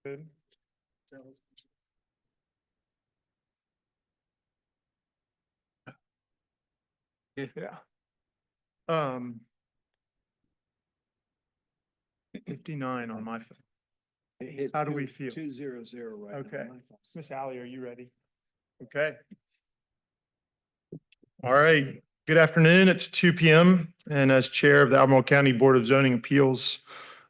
Good. Yeah. 59 on my phone. How do we feel? 200 right now. Okay. on my phone. Miss Ally, are you ready? Okay. All right. Good afternoon. It's 2 p.m. And as Chair of the Albemarle County Board of Zoning Appeals,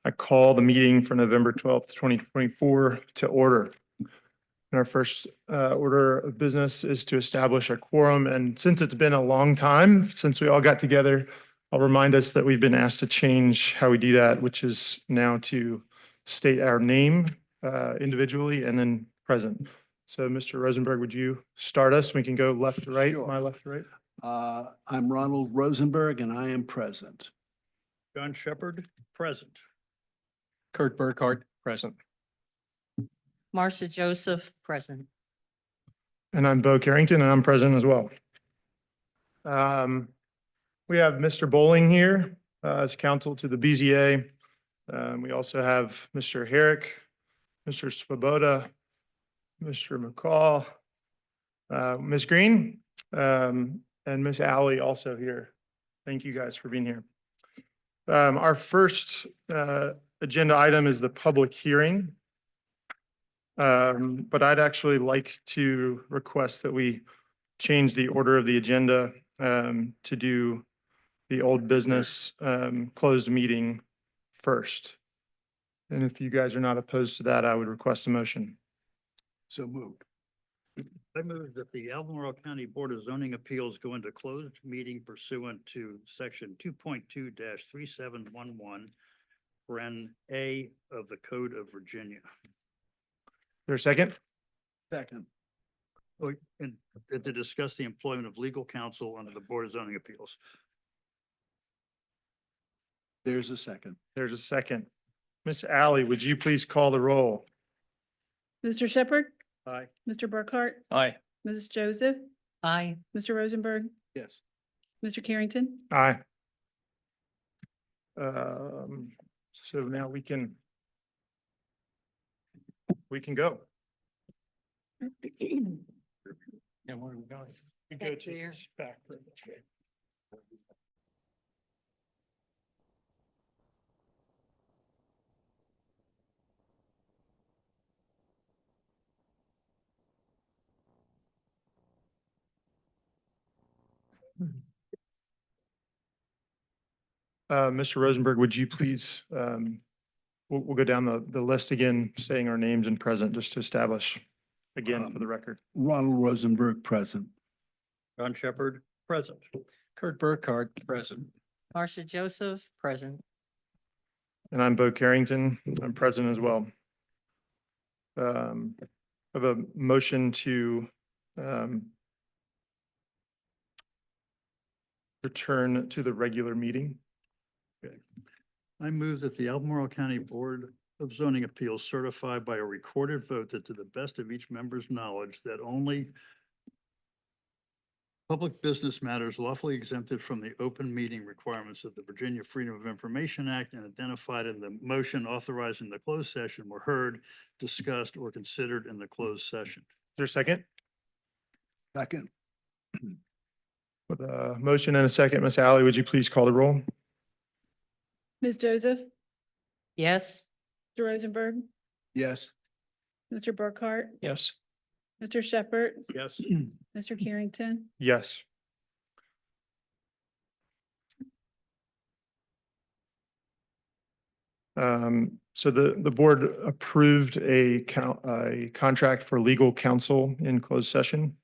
I call the meeting for November 12th, 2024 to order. And our first order of business is to establish a quorum. And since it's been a long time since we all got together, I'll remind us that we've been asked to change how we do that, which is now to state our name individually and then present. So Mr. Rosenberg, would you start us? We can go left to right, Sure. my left to right. I'm Ronald Rosenberg and I am present. John Shepherd, present. Kurt Burkhardt, present. Marcia Joseph, present. And I'm Bo Carrington, and I'm present as well. We have Mr. Bowling here as counsel to the BZA. We also have Mr. Herrick, Mr. Svoboda, Mr. McCall, Ms. Green, and Ms. Alley also here. Thank you guys for being here. Our first agenda item is the public hearing. But I'd actually like to request that we change the order of the agenda to do the old business closed meeting first. And if you guys are not opposed to that, I would request a motion. So moved. I move that the Albemarle County Board of Zoning Appeals go into closed meeting pursuant to section 2.2-3711, paren A of the Code of Virginia. Is there a second? Second. Oh, and to discuss the employment of legal counsel under the Board of Zoning Appeals. There's a second. There's a second. Ms. Alley, would you please call the roll? Mr. Shepherd, Aye. Mr. Burkhart, Aye. Mrs. Joseph, Aye. Mr. Rosenberg, Yes. Mr. Carrington. Aye. So now we can go. Yeah, where are we going? We Back go to there. this back room. Mr. Rosenberg, would you please, we'll go down the list again, saying our names and present, just to establish again for the record. Ronald Rosenberg, present. John Shepherd, present. Kurt Burkhardt, present. Marcia Joseph, present. And I'm Bo Carrington. I'm present as well. I have a motion to return to the regular meeting. I move that the Albemarle County Board of Zoning Appeals certify by a recorded vote that to the best of each member's knowledge that only public business matters lawfully exempted from the open meeting requirements of the Virginia Freedom of Information Act and identified in the motion authorizing the closed session were heard, discussed, or considered in the closed session. Is there a second? Second. With a motion and a second, Ms. Alley, would you please call the roll? Ms. Joseph, Yes. Mr. Rosenberg, Yes. Mr. Burkhart, Yes. Mr. Shepherd, Yes. Mr. Carrington. Yes. So the board approved a contract for legal counsel in closed session.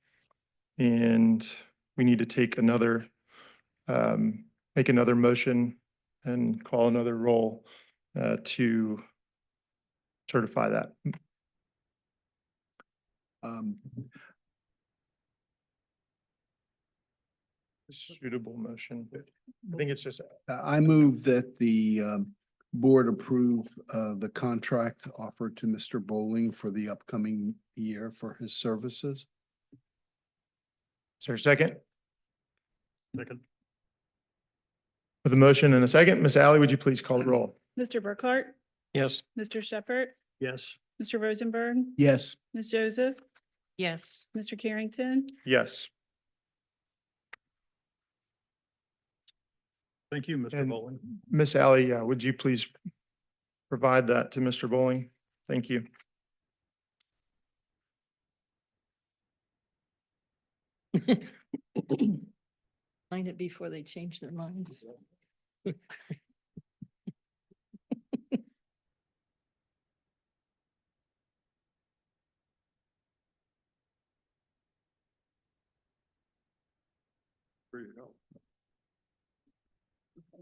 And we need to take another, make another motion and call another roll to certify that. Suitable motion. I think it's just, I move that the board approve the contract offered to Mr. Bowling for the upcoming year for his services. is there a second? Second. With a motion and a second, Ms. Alley, would you please call the roll? Mr. Burkhart, Yes. Mr. Shepherd, Yes. Mr. Rosenberg, Yes. Ms. Joseph, Yes. Mr. Carrington, Yes. Thank you, Mr. And Bowling. Miss Ally, would you please provide that to Mr. Bowling? Thank you. Find it before they change their minds.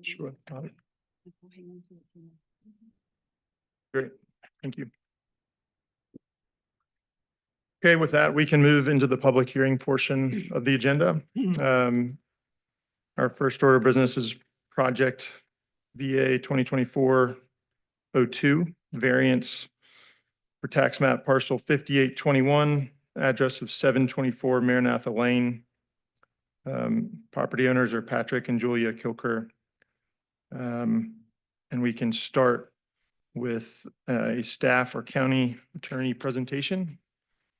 Sure. Great, thank you. Okay, with that, we can move into the public hearing portion of the agenda. Our first order of business is project VA 2024-02, variance for tax map parcel 5821, address of 724 Maranatha Lane. Property owners are Patrick and Julia Kilker. And we can start with a staff or county attorney presentation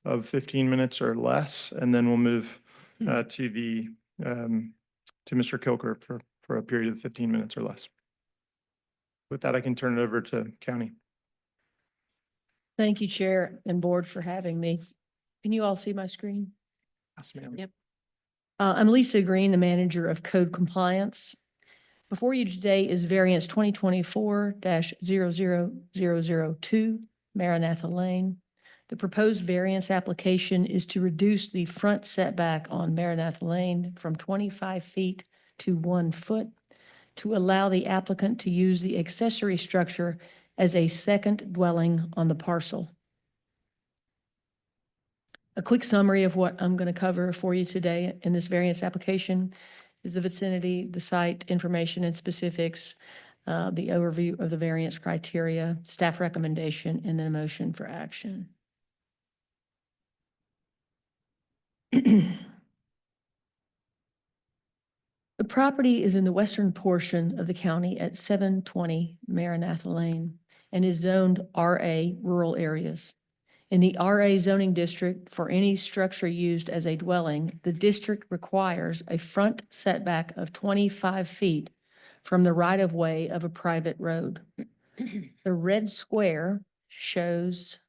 of 15 minutes or less, and then we'll move to Mr. Kilker for a period of 15 minutes or less. With that, I can turn it over to county. Thank you, Chair and Board, for having me. Can you all see my screen? Yes, ma'am. Yep. I'm Lisa Green, the Manager of Code Compliance. Before you today is variance 2024-00002 Maranatha Lane. The proposed variance application is to reduce the front setback on Maranatha Lane from 25 feet to 1 foot to allow the applicant to use the accessory structure as a second dwelling on the parcel. A quick summary of what I'm going to cover for you today in this variance application is the vicinity, the site information and specifics, the overview of the variance criteria, staff recommendation, and then a motion for action. The property is in the western portion of the county at 720 Maranatha Lane and is zoned RA rural areas. In the RA zoning district, for any structure used as a dwelling, the district requires a front setback of 25 feet from the right-of-way of a private road. The red square shows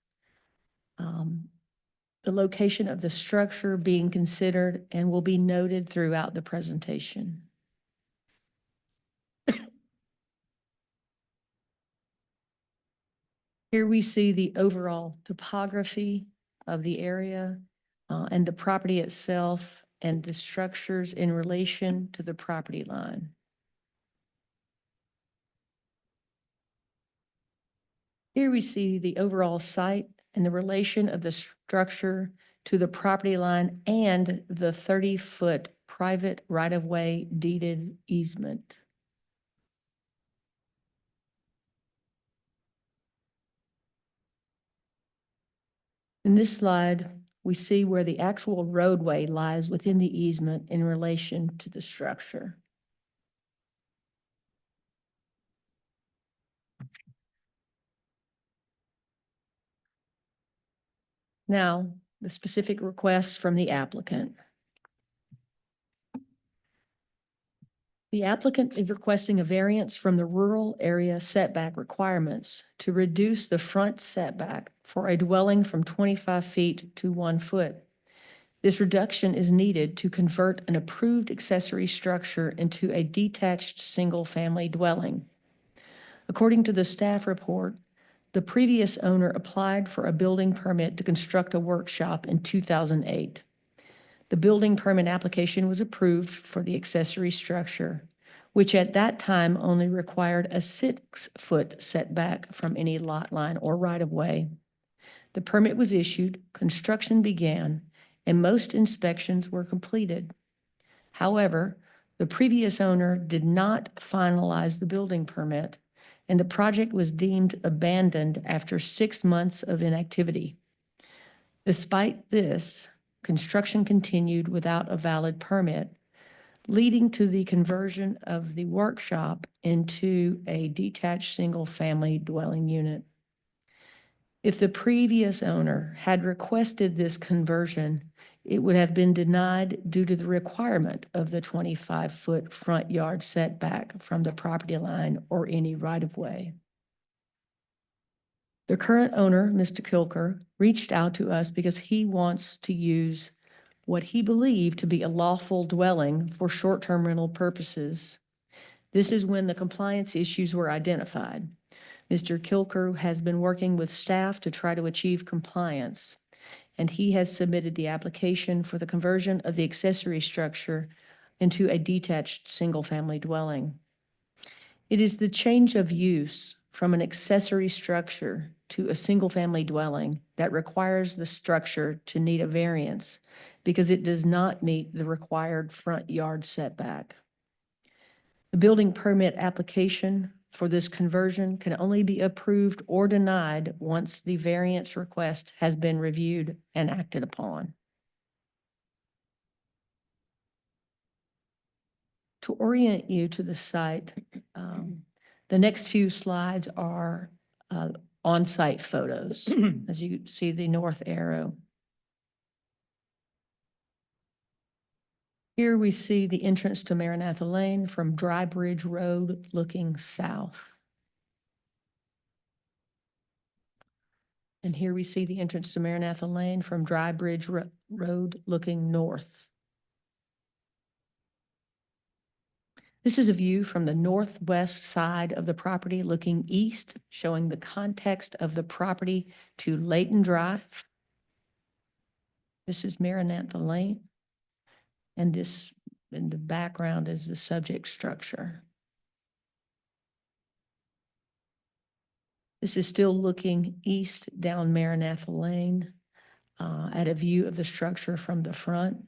the location of the structure being considered and will be noted throughout the presentation. Here we see the overall topography of the area and the property itself and the structures in relation to the property line. Here we see the overall site and the relation of the structure to the property line and the 30-foot private right-of-way deeded easement. In this slide, we see where the actual roadway lies within the easement in relation to the structure. Now, the specific requests from the applicant. The applicant is requesting a variance from the rural area setback requirements to reduce the front setback for a dwelling from 25 feet to 1 foot. This reduction is needed to convert an approved accessory structure into a detached single-family dwelling. According to the staff report, the previous owner applied for a building permit to construct a workshop in 2008. The building permit application was approved for the accessory structure, which at that time only required a 6-foot setback from any lot line or right-of-way. The permit was issued, construction began, and most inspections were completed. However, the previous owner did not finalize the building permit, and the project was deemed abandoned after 6 months of inactivity. Despite this, construction continued without a valid permit, leading to the conversion of the workshop into a detached single-family dwelling unit. If the previous owner had requested this conversion, it would have been denied due to the requirement of the 25-foot front yard setback from the property line or any right-of-way. The current owner, Mr. Kilker, reached out to us because he wants to use what he believed to be a lawful dwelling for short-term rental purposes. This is when the compliance issues were identified. Mr. Kilker has been working with staff to try to achieve compliance, and he has submitted the application for the conversion of the accessory structure into a detached single-family dwelling. It is the change of use from an accessory structure to a single-family dwelling that requires the structure to need a variance because it does not meet the required front yard setback. The building permit application for this conversion can only be approved or denied once the variance request has been reviewed and acted upon. To orient you to the site, the next few slides are on-site photos, as you see the north arrow. Here we see the entrance to Maranatha Lane from Dry Bridge Road looking south. And here we see the entrance to Maranatha Lane from Dry Bridge Road looking north. This is a view from the northwest side of the property looking east, showing the context of the property to Layton Drive. This is Maranatha Lane. And this in the background is the subject structure. This is still looking east down Maranatha Lane at a view of the structure from the front.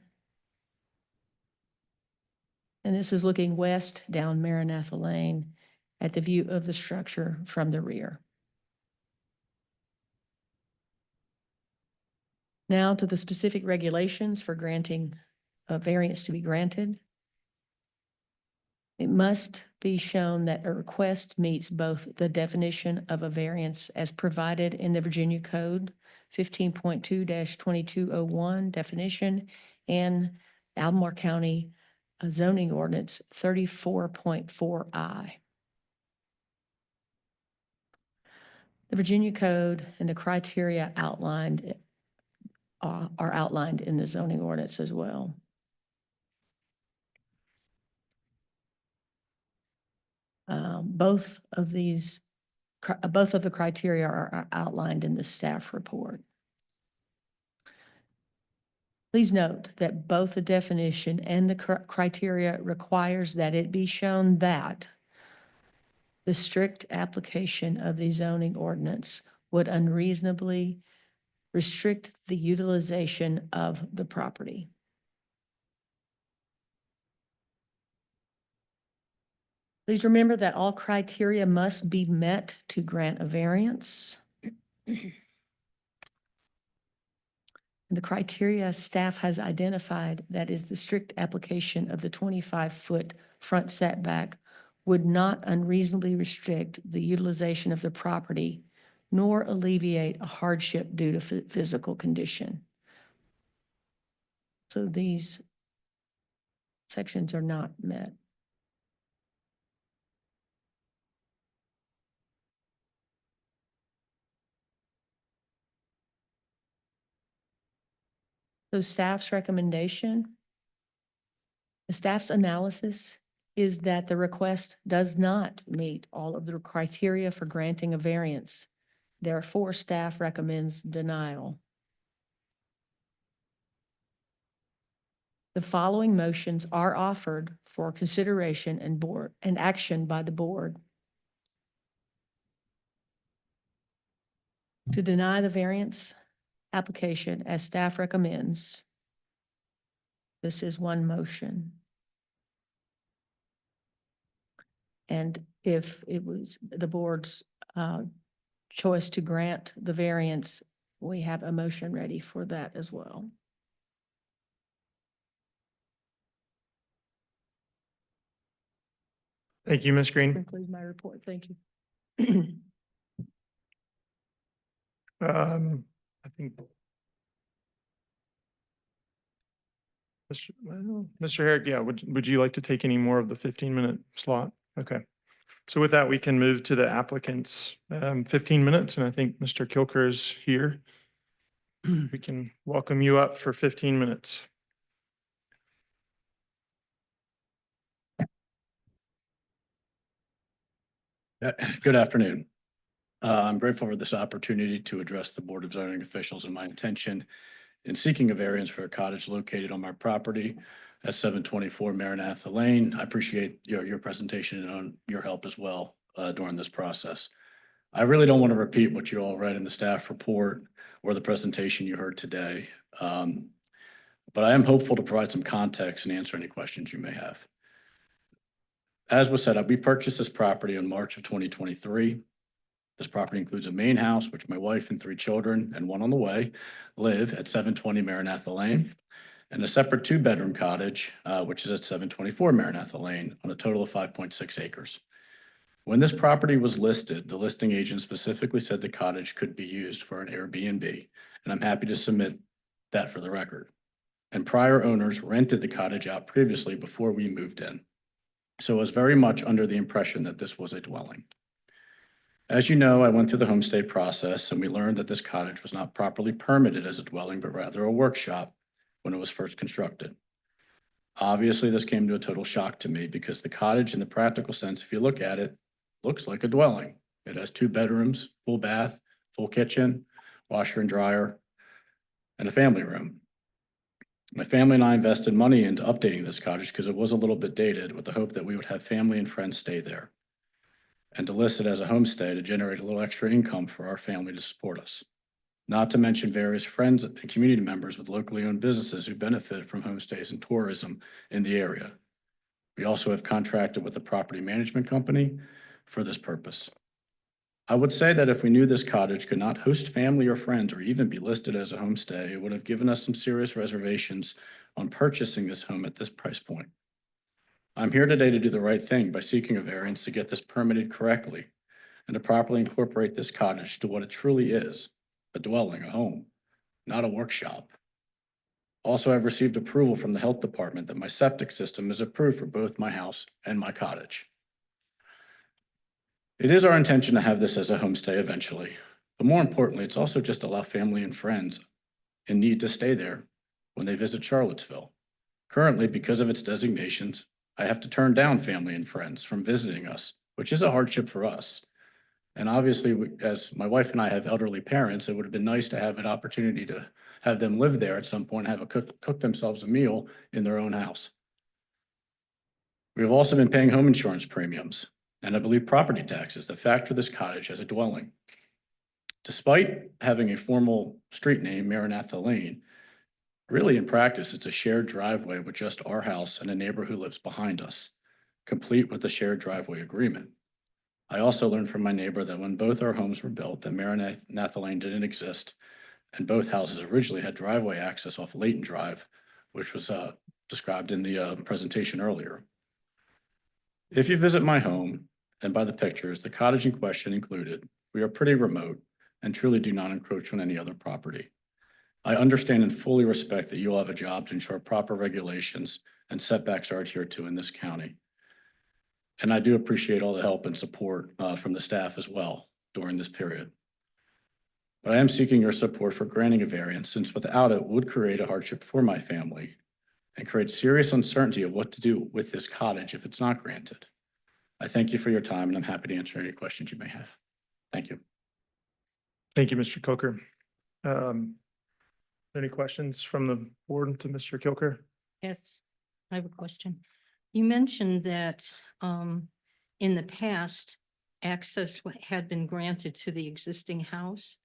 And this is looking west down Maranatha Lane at the view of the structure from the rear. Now to the specific regulations for granting a variance to be granted. It must be shown that a request meets both the definition of a variance as provided in the Virginia Code 15.2-2201 definition and Albemarle County zoning ordinance 34.4I. The Virginia Code and the criteria outlined are outlined in the zoning ordinance as well. Both of the criteria are outlined in the staff report. Please note that both the definition and the criteria requires that it be shown that the strict application of the zoning ordinance would unreasonably restrict the utilization of the property. Please remember that all criteria must be met to grant a variance. The criteria staff has identified, that is the strict application of the 25-foot front setback, would not unreasonably restrict the utilization of the property nor alleviate a hardship due to physical condition. So these sections are not met. So staff's recommendation, the staff's analysis is that the request does not meet all of the criteria for granting a variance. Therefore, staff recommends denial. The following motions are offered for consideration and action by the board. To deny the variance application as staff recommends. This is one motion. And if it was the board's choice to grant the variance, we have a motion ready for that as well. Thank you, Ms. Green. Concludes my report. Thank you. I think. Mr. Herrick, yeah, would you like to take any more of the 15-minute slot? Okay. So with that, we can move to the applicant's 15 minutes, and I think Mr. Kilker is here. We can welcome you up for 15 minutes. Good afternoon. I'm grateful for this opportunity to address the Board of Zoning officials and my intention in seeking a variance for a cottage located on my property at 724 Maranatha Lane. I appreciate your presentation and on your help as well during this process. I really don't want to repeat what you all read in the staff report or the presentation you heard today. But I am hopeful to provide some context and answer any questions you may have. As was said, we purchased this property in March of 2023. This property includes a main house, which my wife and 3 children and one on the way live at 720 Maranatha Lane, and a separate 2-bedroom cottage, which is at 724 Maranatha Lane on a total of 5.6 acres. When this property was listed, the listing agent specifically said the cottage could be used for an Airbnb, and I'm happy to submit that for the record. And prior owners rented the cottage out previously before we moved in. So I was very much under the impression that this was a dwelling. As you know, I went through the homestay process and we learned that this cottage was not properly permitted as a dwelling, but rather a workshop when it was first constructed. Obviously, this came to a total shock to me because the cottage, in the practical sense, if you look at it, looks like a dwelling. It has 2 bedrooms, full bath, full kitchen, washer and dryer, and a family room. My family and I invested money into updating this cottage because it was a little bit dated, with the hope that we would have family and friends stay there, and to list it as a homestay to generate a little extra income for our family to support us. Not to mention various friends and community members with locally owned businesses who benefit from homestays and tourism in the area. We also have contracted with a property management company for this purpose. I would say that if we knew this cottage could not host family or friends or even be listed as a homestay, it would have given us some serious reservations on purchasing this home at this price point. I'm here today to do the right thing by seeking a variance to get this permitted correctly and to properly incorporate this cottage to what it truly is, a dwelling, a home, not a workshop. Also, I've received approval from the health department that my septic system is approved for both my house and my cottage. It is our intention to have this as a homestay eventually, but more importantly, it's also just allow family and friends in need to stay there when they visit Charlottesville. Currently, because of its designations, I have to turn down family and friends from visiting us, which is a hardship for us. And obviously, as my wife and I have elderly parents, it would have been nice to have an opportunity to have them live there at some point, have cook themselves a meal in their own house. We have also been paying home insurance premiums, and I believe property taxes that factor this cottage as a dwelling. Despite having a formal street name, Maranatha Lane, really in practice, it's a shared driveway with just our house and a neighbor who lives behind us, complete with a shared driveway agreement. I also learned from my neighbor that when both our homes were built, that Maranatha Lane didn't exist, and both houses originally had driveway access off Layton Drive, which was described in the presentation earlier. If you visit my home, and by the pictures, the cottage in question included, we are pretty remote and truly do not encroach on any other property. I understand and fully respect that you all have a job to ensure proper regulations and setbacks are adhered to in this county. And I do appreciate all the help and support from the staff as well during this period. But I am seeking your support for granting a variance, since without it would create a hardship for my family and create serious uncertainty of what to do with this cottage if it's not granted. I thank you for your time, and I'm happy to answer any questions you may have. Thank you. Thank you, Mr. Kilker. Any questions from the board to Mr. Kilker? Yes, I have a question. You mentioned that in the past, access had been granted to the existing house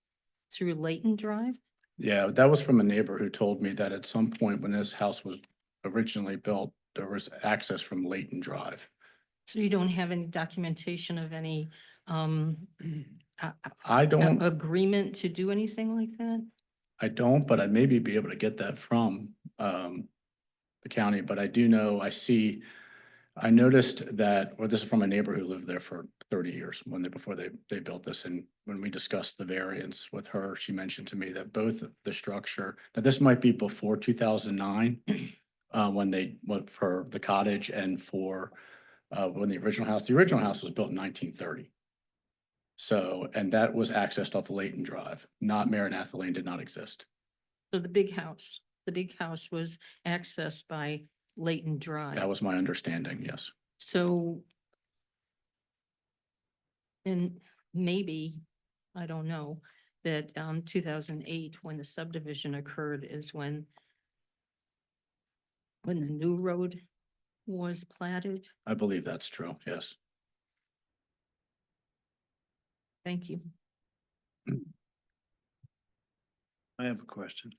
through Layton Drive. Yeah, that was from a neighbor who told me that at some point when this house was originally built, there was access from Layton Drive. So you don't have any documentation of any I don't, agreement to do anything like that? but I maybe be able to get that from the county. But I do know, I see I noticed that, or this is from a neighbor who lived there for 30 years before they built this. And when we discussed the variance with her, she mentioned to me that both the structure, now this might be before 2009, when they went for the cottage and for, when the original house was built in 1930. So, and that was accessed off Layton Drive, not Maranatha Lane did not exist. So the big house was accessed by Layton Drive. That was my understanding, yes. So. And maybe, I don't know, that 2008, when the subdivision occurred, is when the new road was platted. I believe that's true, yes. Thank you. I have a question.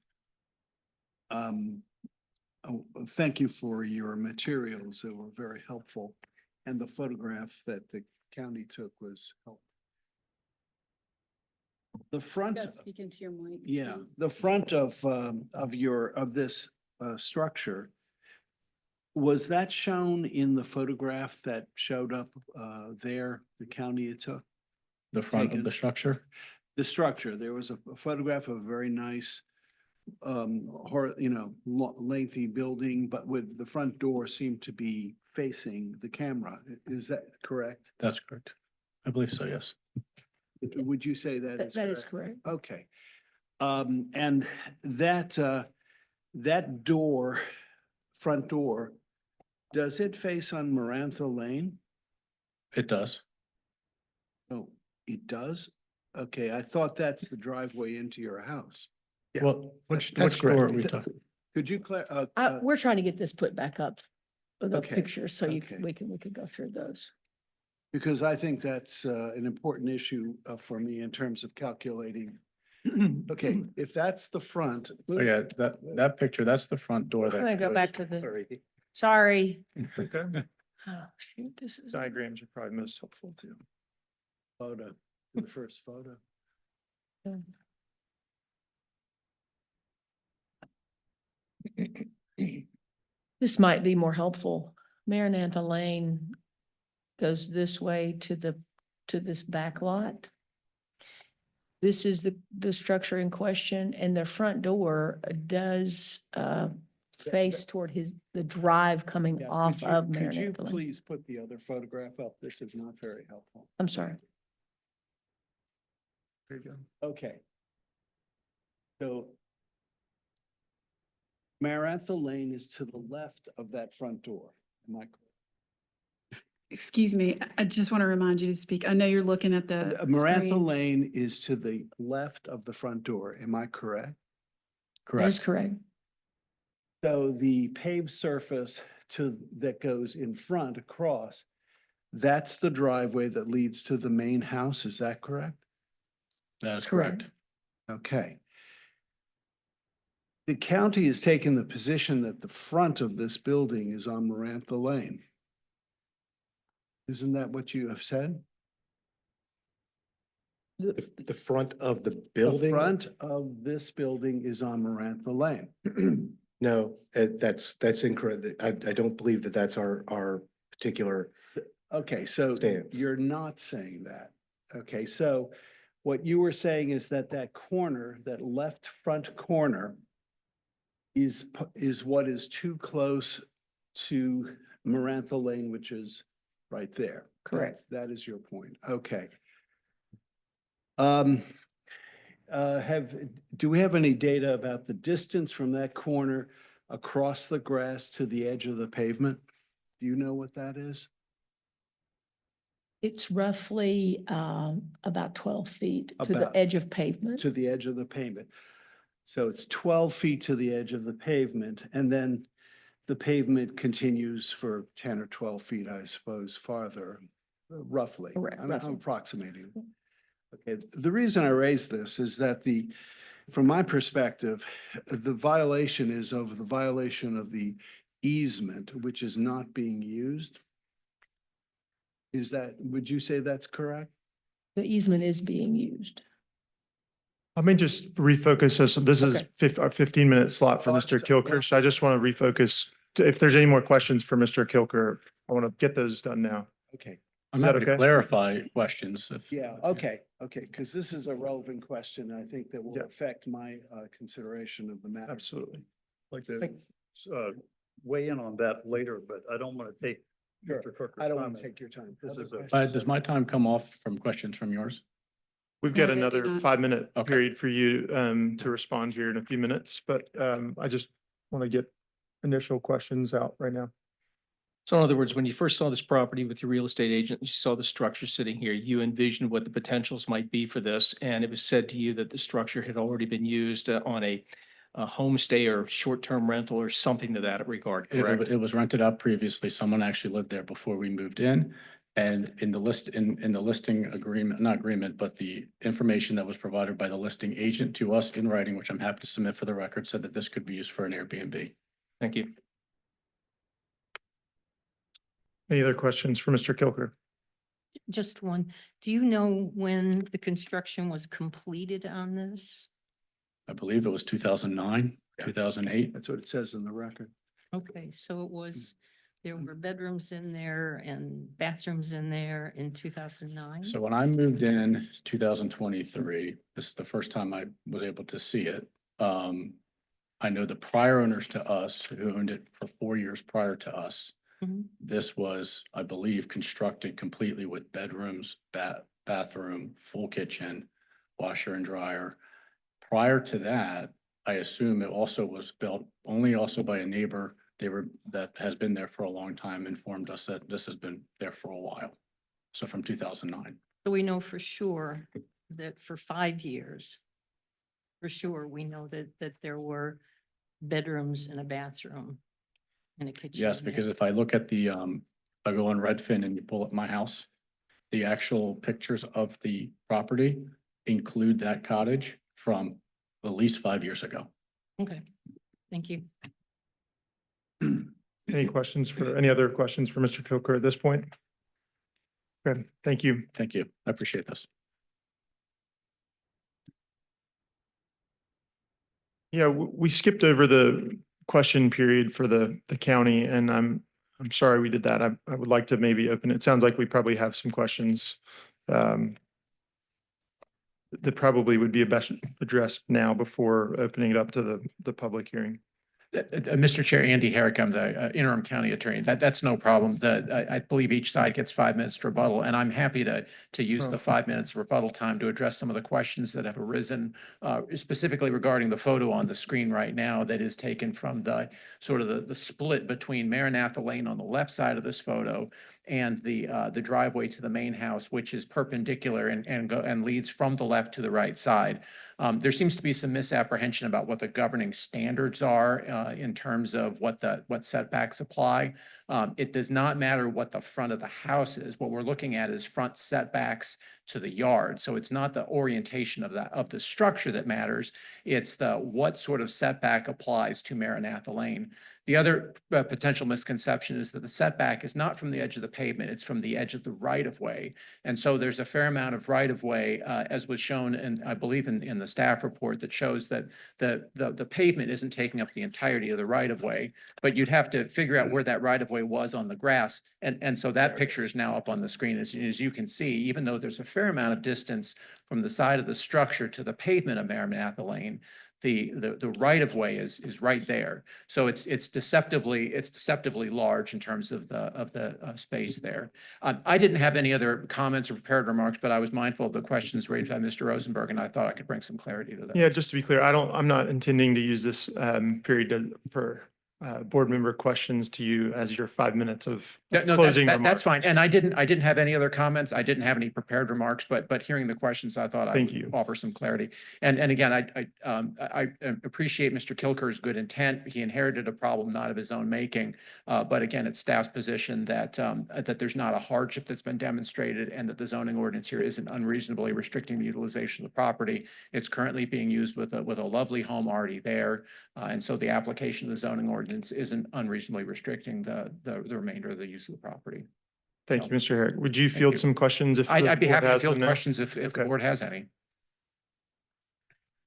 Thank you for your materials. They were very helpful. And the photograph that the county took was helpful. The front, Speak into your mic. yeah, please. the front of this structure, was that shown in the photograph that showed up there, the county it took? The front of Taken. the structure? The structure, there was a photograph of a very nice, lengthy building, but with the front door seemed to be facing the camera. Is that correct? That's correct. I believe so, yes. Would you say that is correct? That is correct. Okay. And that door, front door, does it face on Marantha Lane? It does. Oh, it does? Okay, I thought that's the driveway into your house. Yeah, Well, which that's door are correct. we talking? Could you We're trying to get this put back up, the Okay, pictures, so okay. we could go through those. because I think that's an important issue for me in terms of calculating. Okay, if that's the front. Oh, yeah, that picture, that's the front door I'm that. gonna go goes- back to the, sorry. Okay. Oh, shoot, this is. Diagrams are probably most helpful too. Photo, the first photo. This might be more helpful. Maranatha Lane goes this way to this back lot. This is the structure in question, and the front door does face toward the drive coming Yeah, off of Could you Maranatha Lane. please put the other photograph up? This is not very helpful. I'm sorry. There you go. Okay. So Marantha Lane is to the left of that front door. Am I correct? Excuse me, I just want to remind you to speak. I know you're looking at the Marantha screen. Lane is to the left of the front door. Am I correct? That is Correct. correct. So the paved surface that goes in front across, that's the driveway that leads to the main house. Is that correct? That is Correct. correct. Okay. The county has taken the position that the front of this building is on Marantha Lane. Isn't that what you have said? The front of the The building? front of this building is on Marantha Lane. No, that's incorrect. I don't believe that that's our particular, Okay, so Stance. you're not saying that. Okay, so what you were saying is that that corner, that left front corner is what is too close to Marantha Lane, which is right there. Correct. That is your point. Okay. Do we have any data about the distance from that corner across the grass to the edge of the pavement? Do you know what that is? It's roughly about 12 feet to the About- edge of pavement. To the edge of the pavement. So it's 12 feet to the edge of the pavement, and then the pavement continues for 10 or 12 feet, I suppose, farther, roughly. Correct, I'm roughly. approximating. Okay, the reason I raise this is that from my perspective, the violation is of the violation of the easement, which is not being used. Would you say that's correct? The easement is being used. Let me just refocus us. This is Okay. our 15-minute slot for Oh, I'm Mr. sorry. Yeah. Kilker. So I just want to refocus if there's any more questions for Mr. Kilker, I want to get those done now. Okay, I'm Is that happy to okay? clarify questions if. yeah, okay, because this is a relevant question, I think that will Yeah. affect my consideration of the matter. Absolutely. Like to weigh in on that later, but I don't want to take Sure. Mr. Crooker's I don't want comment. to take your time. This Other is a- questions? Does my time come off from questions from yours? We've got No, they do another not. 5-minute Okay. period for you to respond here in a few minutes, but I just want to get initial questions out right now. So in other words, when you first saw this property with your real estate agent, you saw the structure sitting here, you envisioned what the potentials might be for this. And it was said to you that the structure had already been used on a homestay or short-term rental or something to that regard, correct? It was rented out previously. Someone actually lived there before we moved in. And in the listing agreement, not agreement, but the information that was provided by the listing agent to us in writing, which I'm happy to submit for the record, said that this could be used for an Airbnb. Thank you. Any other questions for Mr. Kilker? Just one. Do you know when the construction was completed on this? I believe it was 2009, 2008. That's what it says in the record. Okay, so it was, there were bedrooms in there and bathrooms in there in 2009? So when I moved in 2023, this is the first time I was able to see it. I know the prior owners to us who owned it for 4 years prior to us. Mhm. This was, I believe, constructed completely with bedrooms, bathroom, full kitchen, washer and dryer. Prior to that, I assume it also was built only also by a neighbor. That has been there for a long time, informed us that this has been there for a while. So from 2009. So we know for sure that for 5 years, for sure, we know that there were bedrooms and a bathroom and a kitchen. Yes, in there. because if I look at the, I go on Redfin and you pull up my house, the actual pictures of the property include that cottage from at least 5 years ago. Okay, thank you. Any other questions for Mr. Kilker at this point? Okay, thank you. Thank you. I appreciate this. Yeah, we skipped over the question period for the county, and I'm sorry we did that. I would like to maybe open it. Sounds like we probably have some questions that probably would be best addressed now before opening it up to the public hearing. Mr. Chair, Andy Herrick, I'm the interim county attorney. That's no problem. I believe each side gets 5 minutes to rebuttal, and I'm happy to use the 5 minutes rebuttal time to address some of the questions that have arisen, specifically regarding the photo on the screen right now that is taken from the sort of the split between Maranatha Lane on the left side of this photo and the driveway to the main house, which is perpendicular and leads from the left to the right side. There seems to be some misapprehension about what the governing standards are in terms of what setbacks apply. It does not matter what the front of the house is. What we're looking at is front setbacks to the yard. So it's not the orientation of the structure that matters. It's what sort of setback applies to Maranatha Lane. The other potential misconception is that the setback is not from the edge of the pavement, it's from the edge of the right-of-way. And so there's a fair amount of right-of-way, as was shown in, I believe, in the staff report that shows that the pavement isn't taking up the entirety of the right-of-way, but you'd have to figure out where that right-of-way was on the grass. And so that picture is now up on the screen. As you can see, even though there's a fair amount of distance from the side of the structure to the pavement of Maranatha Lane, the right of way is right there. So it's deceptively large in terms of the space there. I didn't have any other comments or prepared remarks, but I was mindful of the questions raised by Mr. Rosenberg, and I thought I could bring some clarity to that. Yeah, just to be clear, I'm not intending to use this period for board member questions to you as your 5 minutes of No, closing that's remarks. fine. And I didn't have any other comments. I didn't have any prepared remarks, but hearing the questions, I thought I Thank would you. offer some clarity. And again, I appreciate Mr. Kilker's good intent. He inherited a problem not of his own making. But again, it's staff's position that there's not a hardship that's been demonstrated and that the zoning ordinance here isn't unreasonably restricting the utilization of the property. It's currently being used with a lovely home already there. And so the application of the zoning ordinance isn't unreasonably restricting the remainder of the use of the property. Thank So, you, Mr. Herrick. Would you thank field you. some questions if the I'd be board happy to has field them now? questions if the Okay. board has any.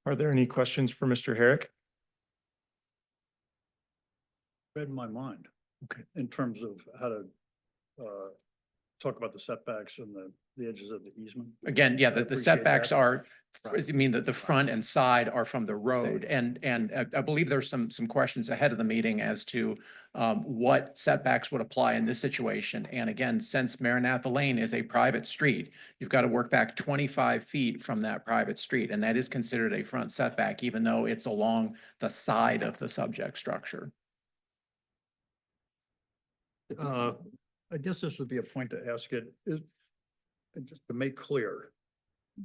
Are there any questions for Mr. Herrick? read my mind. Okay. In terms of how to, talk about the setbacks and the edges of the easement. Again, yeah, I the appreciate setbacks that. are, Right. I mean, the front and side are from the road. Same. And I believe there's some questions ahead of the meeting as to what setbacks would apply in this situation. And again, since Maranatha Lane is a private street, you've got to work back 25 feet from that private street. And that is considered a front setback, even though it's along the side of the subject structure. I guess this would be a point to ask it, is, and just to make clear,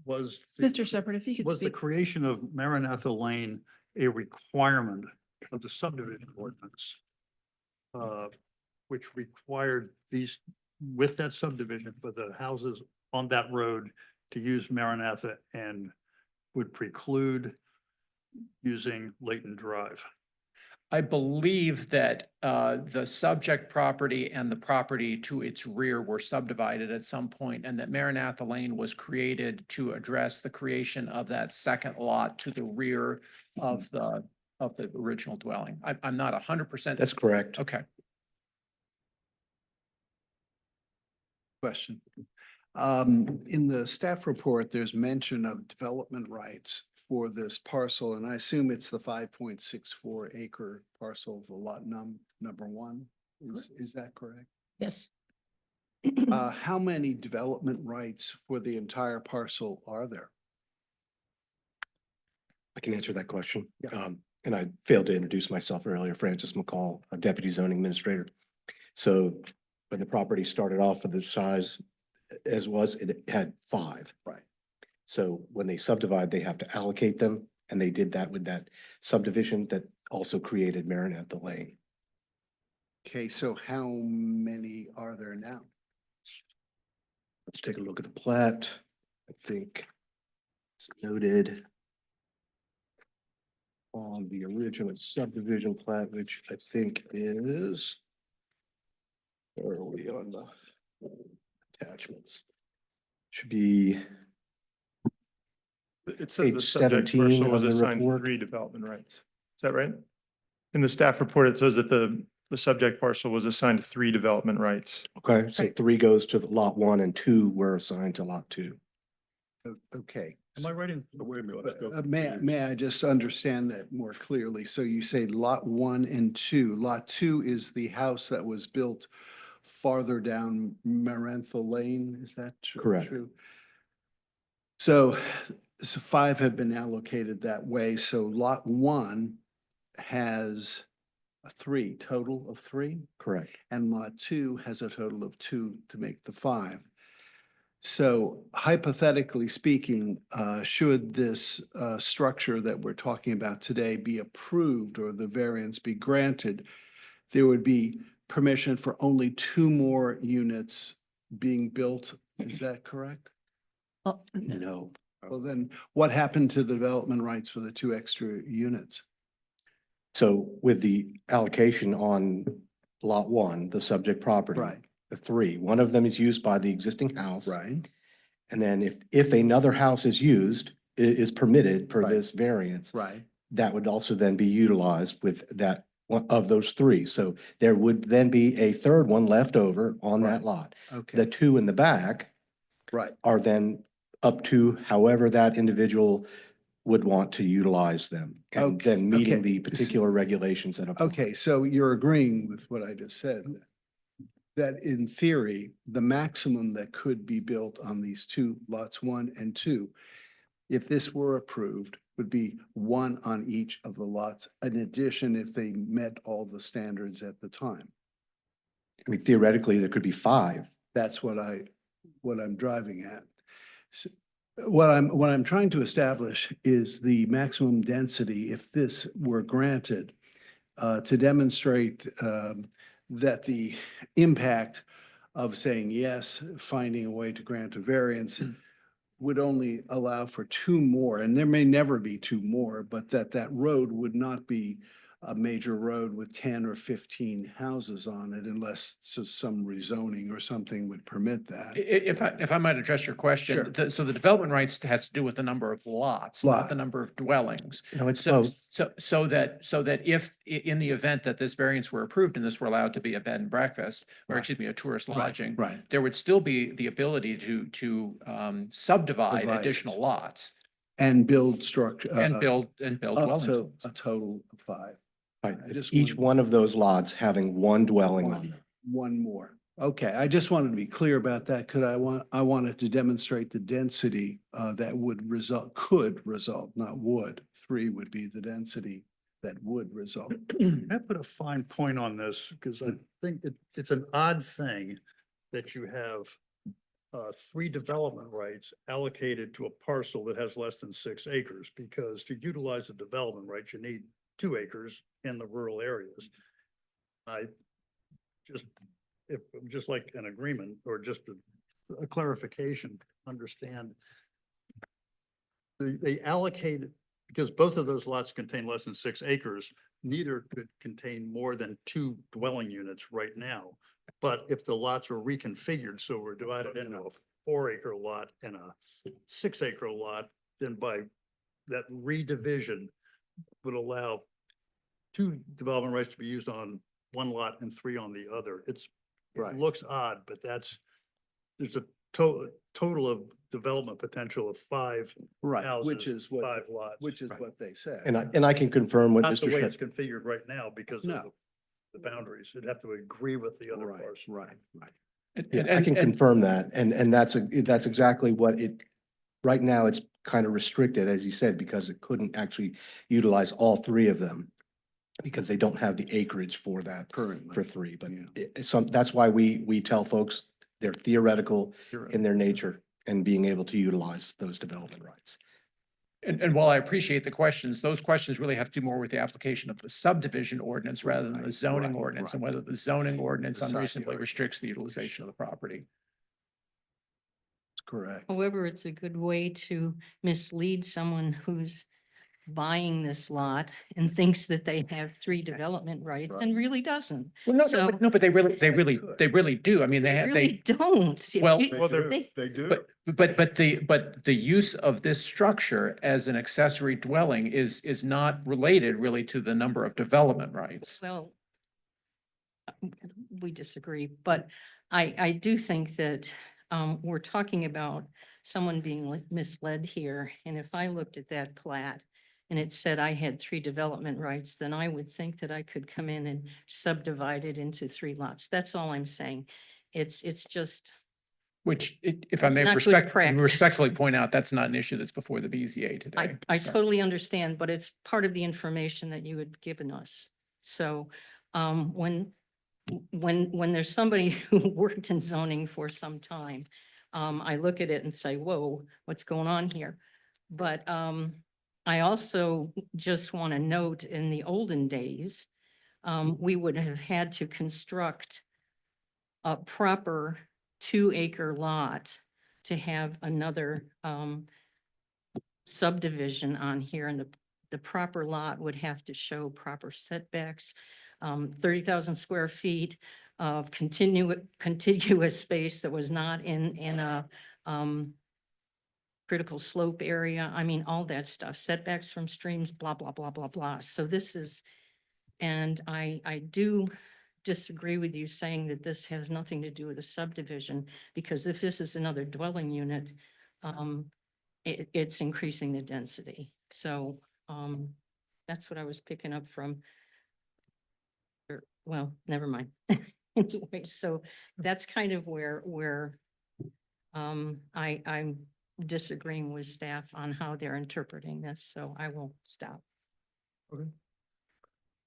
was. Mr. Shepherd, if you could Was the speak. creation of Maranatha Lane a requirement of the subdivision ordinance? Which required these, with that subdivision, for the houses on that road to use Maranatha and would preclude using Leighton Drive? I believe that the subject property and the property to its rear were subdivided at some point, and that Maranatha Lane was created to address the creation of that second lot to the rear of the original dwelling. I'm not 100%. That's correct. Okay. Question. In the staff report, there's mention of development rights for this parcel, and I assume it's the 5.64 acre parcel, the lot number one. Is that correct? Yes. How many development rights for the entire parcel are there? I can answer that question. Yeah. And I failed to introduce myself earlier, Francis McCall, a deputy zoning administrator. So when the property started off with the size as was, it had 5. Right. So when they subdivide, they have to allocate them, and they did that with that subdivision that also created Maranatha Lane. Okay, so how many are there now? Let's take a look at the plat. I think it's noted on the original subdivision plat, which I think is, where are we on the attachments? Should be It says the Page subject 17 parcel was of the assigned report. 3 development rights. Is that right? In the staff report, it says that the subject parcel was assigned 3 development rights. Okay, so 3 goes to the lot 1 and 2 were assigned to lot 2. Okay. Am I writing? Wait a minute, let's go. May I just understand that more clearly? So you say lot 1 and 2. Lot 2 is the house that was built farther down Maranatha Lane, is that true? Correct. True? So 5 have been allocated that way, so lot 1 has a 3, total of 3, Correct. and lot 2 has a total of 2 to make the 5. So hypothetically speaking, should this structure that we're talking about today be approved or the variance be granted, there would be permission for only 2 more units being built. Is that correct? Oh, No. Well, then what happened to the development rights for the 2 extra units? So with the allocation on lot 1, the subject property. Right. The 3, one of them is used by the existing house. Right, And then if another house is used, is permitted per Right. this variance, right. that would also then be utilized with that one of those 3. So there would then be a third one left over on Right. that lot. The Okay, 2 in the back right. are then up to however that individual would want to utilize them. And Okay, then meeting okay. the particular regulations that apply. Okay, so you're agreeing with what I just said, that in theory, the maximum that could be built on these 2 lots 1 and 2, if this were approved, would be 1 on each of the lots, in addition if they met all the standards at the time. I mean, theoretically, there could be 5. That's what I'm driving at. So, what I'm trying to establish is the maximum density, if this were granted, to demonstrate that the impact of saying yes, finding a way to grant a variance would only allow for 2 more, and there may never be 2 more, but that road would not be a major road with 10 or 15 houses on it unless some rezoning or something would permit that. If I might address your Sure. question, so the development rights has to do with the number of lots, not the Lot. number of dwellings. No, it's So, both. so that if, in the event that this variance were approved and this were allowed to be a bed and breakfast, or Right. excuse me, a tourist Right, lodging, right. there would still be the ability to subdivide Divide it. additional lots And build structure. and build Up dwelling to units. a total of 5. Right. I just Each wanted- one of those lots having one dwelling on it. One more. Okay, I just wanted to be clear about that. I wanted to demonstrate the density that could result, not would. 3 would be the density that would result. Can I put a fine point on this? Because I think it's an odd thing that you have 3 development rights allocated to a parcel that has less than 6 acres, because to utilize the development rights, you need 2 acres in the rural areas. I just like an agreement or just a clarification, understand. They allocated, because both of those lots contain less than 6 acres, neither could contain more than 2 dwelling units right now. But if the lots are reconfigured, so we're divided into a 4-acre lot and a 6-acre lot, then by that redivision would allow 2 development rights to be used on one lot and 3 on the other. Right. It looks odd, but there's a total of development potential of 5 Right, houses, which is 5 lots. what they said. And I can confirm what Not the Mr. way it's Sher- configured right now because of No. the boundaries. It'd have to agree with the other Right, parts. right. Yeah, I can confirm that. And that's exactly what right now it's kind of restricted, as you said, because it couldn't actually utilize all 3 of them because they don't have the acreage for that Currently. for 3. But Yeah. that's why we tell folks they're theoretical in their nature and being able to utilize those development rights. And while I appreciate the questions, those questions really have to do more with the application of the subdivision ordinance rather than the Right, zoning right, ordinance, and right. whether the zoning ordinance The side unreasonably yard. restricts the utilization of the property. Correct. However, it's a good way to mislead someone who's buying this lot and thinks that they have 3 development rights and really doesn't. Well, no, So- but they really do. I mean, They really don't. If well- you- Well, they- They do. but the use of this structure as an accessory dwelling is not related really to the number of development rights. Well, we disagree, but I do think that we're talking about someone being misled here. And if I looked at that plat and it said I had 3 development rights, then I would think that I could come in and subdivide it into 3 lots. That's all I'm saying. It's just, Which, if I It's may not good practice. respectfully point out, that's not an issue that's before the BZA today. I So- totally understand, but it's part of the information that you had given us. So when there's somebody who worked in zoning for some time, I look at it and say, whoa, what's going on here? But I also just want to note in the olden days, we would have had to construct a proper 2-acre lot to have another subdivision on here, and the proper lot would have to show proper setbacks, 30,000 square feet of contiguous space that was not in a critical slope area. I mean, all that stuff, setbacks from streams, blah, blah, blah, blah, blah. So this is, and I do disagree with you saying that this has nothing to do with a subdivision, because if this is another dwelling unit, it's increasing the density. So that's what I was picking up from. Well, never mind. Anyway, so that's kind of where I'm disagreeing with staff on how they're interpreting this, so I will stop.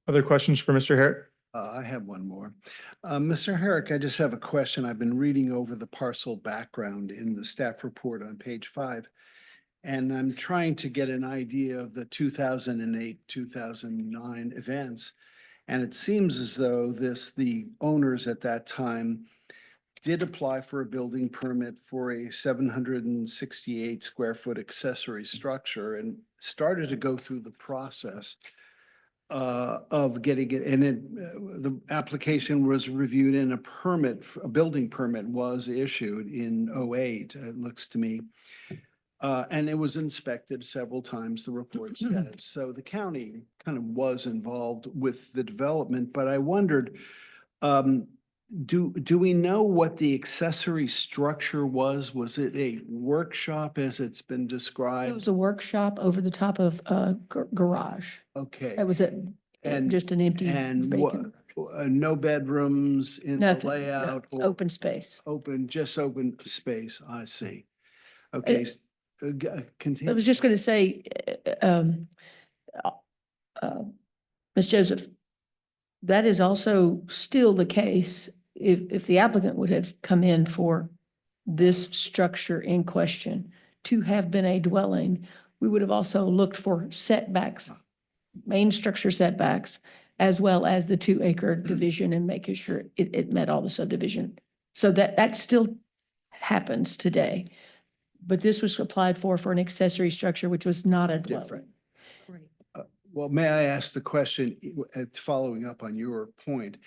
Other questions for Mr. Herrick? I have one more. Mr. Herrick, I just have a question. I've been reading over the parcel background in the staff report on page 5. And I'm trying to get an idea of the 2008, 2009 events. And it seems as though the owners at that time did apply for a building permit for a 768 square foot accessory structure and started to go through the process. of getting it, and the application was reviewed and a building permit was issued in '08, it looks to me. And it was inspected several times, the report said. So the county kind of was involved with the development, but I wondered, do we know what the accessory structure was? Was it a workshop as it's been It was described? a workshop over the top of a garage. Okay. That was it. And- Just an empty And what, vacant. no bedrooms in the Nothing, no, layout? or open space. just open space, I see. Okay, I continue. was just going to say, Ms. Joseph, that is also still the case if the applicant would have come in for this structure in question to have been a dwelling, we would have also looked for setbacks, main structure setbacks, as well as the 2-acre division and making sure it met all the subdivision. So that still happens today. But this was applied for an accessory structure, which was not a dwelling. Different. Well, may I ask the question, following up on your point?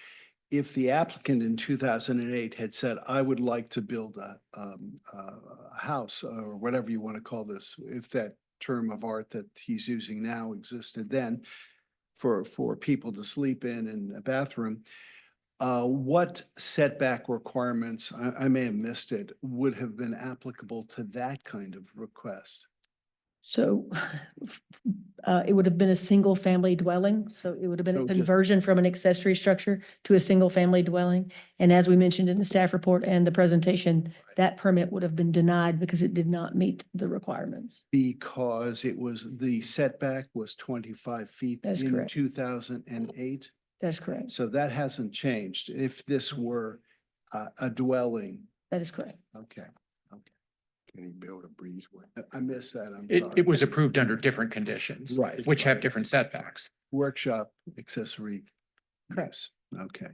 If the applicant in 2008 had said, I would like to build a house or whatever you want to call this, if that term of art that he's using now existed then for people to sleep in a bathroom, what setback requirements, I may have missed it, would have been applicable to that kind of request? So it would have been a single family dwelling. So it would have been So a just- conversion from an accessory structure to a single family dwelling. And as we mentioned in the staff report and the presentation, that permit would have been denied because it did not meet the requirements. Because the setback was 25 feet That's in correct. 2008? That is correct. So that hasn't changed. If this were a dwelling, That is correct. okay. Can he build a breezeway? I missed that, I'm It sorry. was approved under different conditions. Right. Which have different setbacks. Workshop accessory. Correct. use. Okay.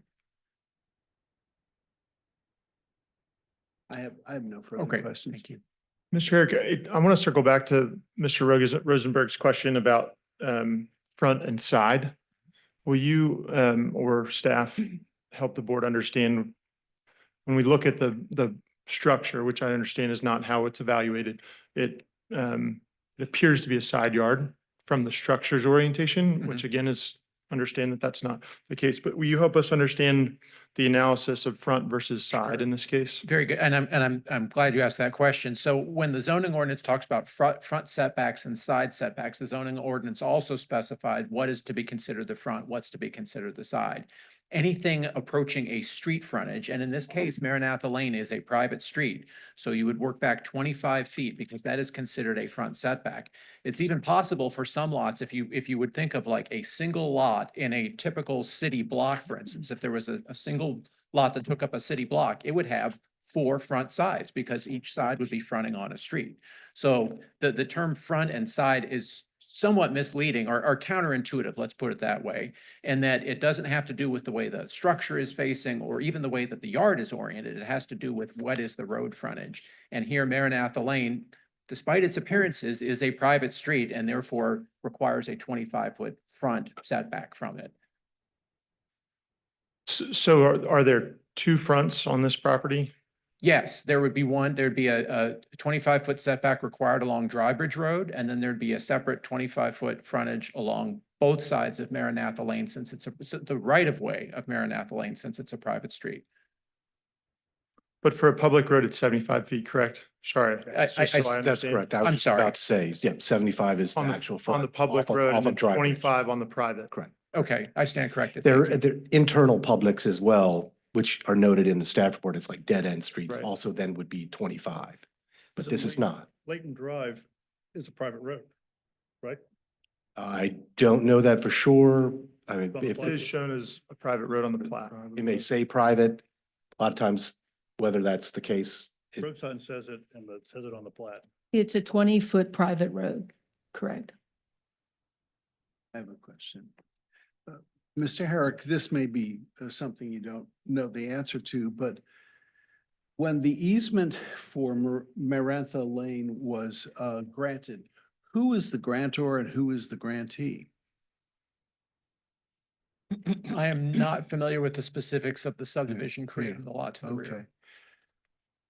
I have no further Okay, questions. thank you. Mr. Herrick, I want to circle back to Mr. Rosenberg's question about front and side. Will you or staff help the board understand when we look at the structure, which I understand is not how it's evaluated, it appears to be a side yard from the structure's orientation, which again is understand that that's not the case, but will you help us understand the analysis of front versus side in this case? Very good. And I'm glad you asked that question. So when the zoning ordinance talks about front setbacks and side setbacks, the zoning ordinance also specified what is to be considered the front, what's to be considered the side. Anything approaching a street frontage, and in this case, Maranatha Lane is a private street. So you would work back 25 feet because that is considered a front setback. It's even possible for some lots, if you would think of like a single lot in a typical city block, for instance, if there was a single lot that took up a city block, it would have 4 front sides because each side would be fronting on a street. So the term front and side is somewhat misleading or counterintuitive, let's put it that way, and that it doesn't have to do with the way the structure is facing or even the way that the yard is oriented. It has to do with what is the road frontage. And here Maranatha Lane, despite its appearances, is a private street and therefore requires a 25-foot front setback from it. So are there 2 fronts on this property? Yes, there would be one, there'd be a 25-foot setback required along Drybridge Road, and then there'd be a separate 25-foot frontage along both sides of Maranatha Lane since it's the right of way of Maranatha Lane since it's a private street. But for a public road, it's 75 feet, correct? Sorry. just so I That's understand. correct. I was I'm just sorry. about to say, yeah, 75 is the On actual the, front. on the public off of- road off and of then Drybridge. 25 on the private. Correct. Okay, I stand corrected. There, Thank you. there internal publics as well, which are noted in the staff report. It's like dead end streets Right. also then would be 25. But So this is Leighton- not. Leighton Drive is a private road, right? I don't know that for sure. I mean, On the if It is it shown as a private road on the plat. may say private, a lot of times, whether that's the case, Road sign says it and it says it on the plat. It's a 20-foot private road, correct? I have a question. Mr. Herrick, this may be something you don't know the answer to, but when the easement for Marantha Lane was granted, who is the grantor and who is the grantee? I am not familiar with the specifics of the subdivision creating the lot to the Okay. rear.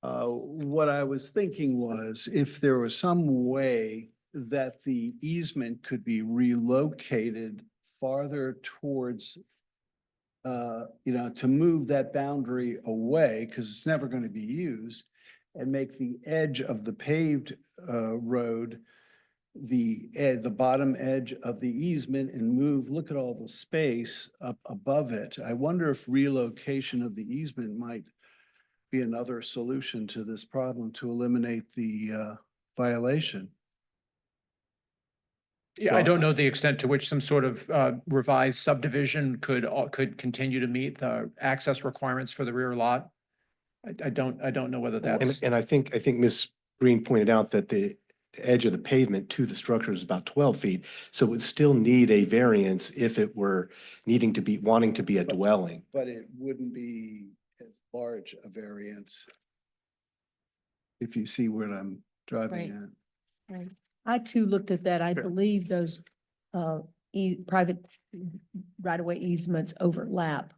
What I was thinking was if there was some way that the easement could be relocated farther towards, to move that boundary away, because it's never going to be used, and make the edge of the paved road the bottom edge of the easement and move, look at all the space up above it. I wonder if relocation of the easement might be another solution to this problem to eliminate the violation. Yeah, I Well, don't know the extent to which some sort of revised subdivision could continue to meet the access requirements for the rear lot. I don't know whether that's, And I think Ms. Green pointed out that the edge of the pavement to the structure is about 12 feet. So it would still need a variance if it were wanting to be a dwelling. But it wouldn't be as large a variance. If you see what I'm driving at. Right. I too looked at that. I believe those private right-of-way easements overlap.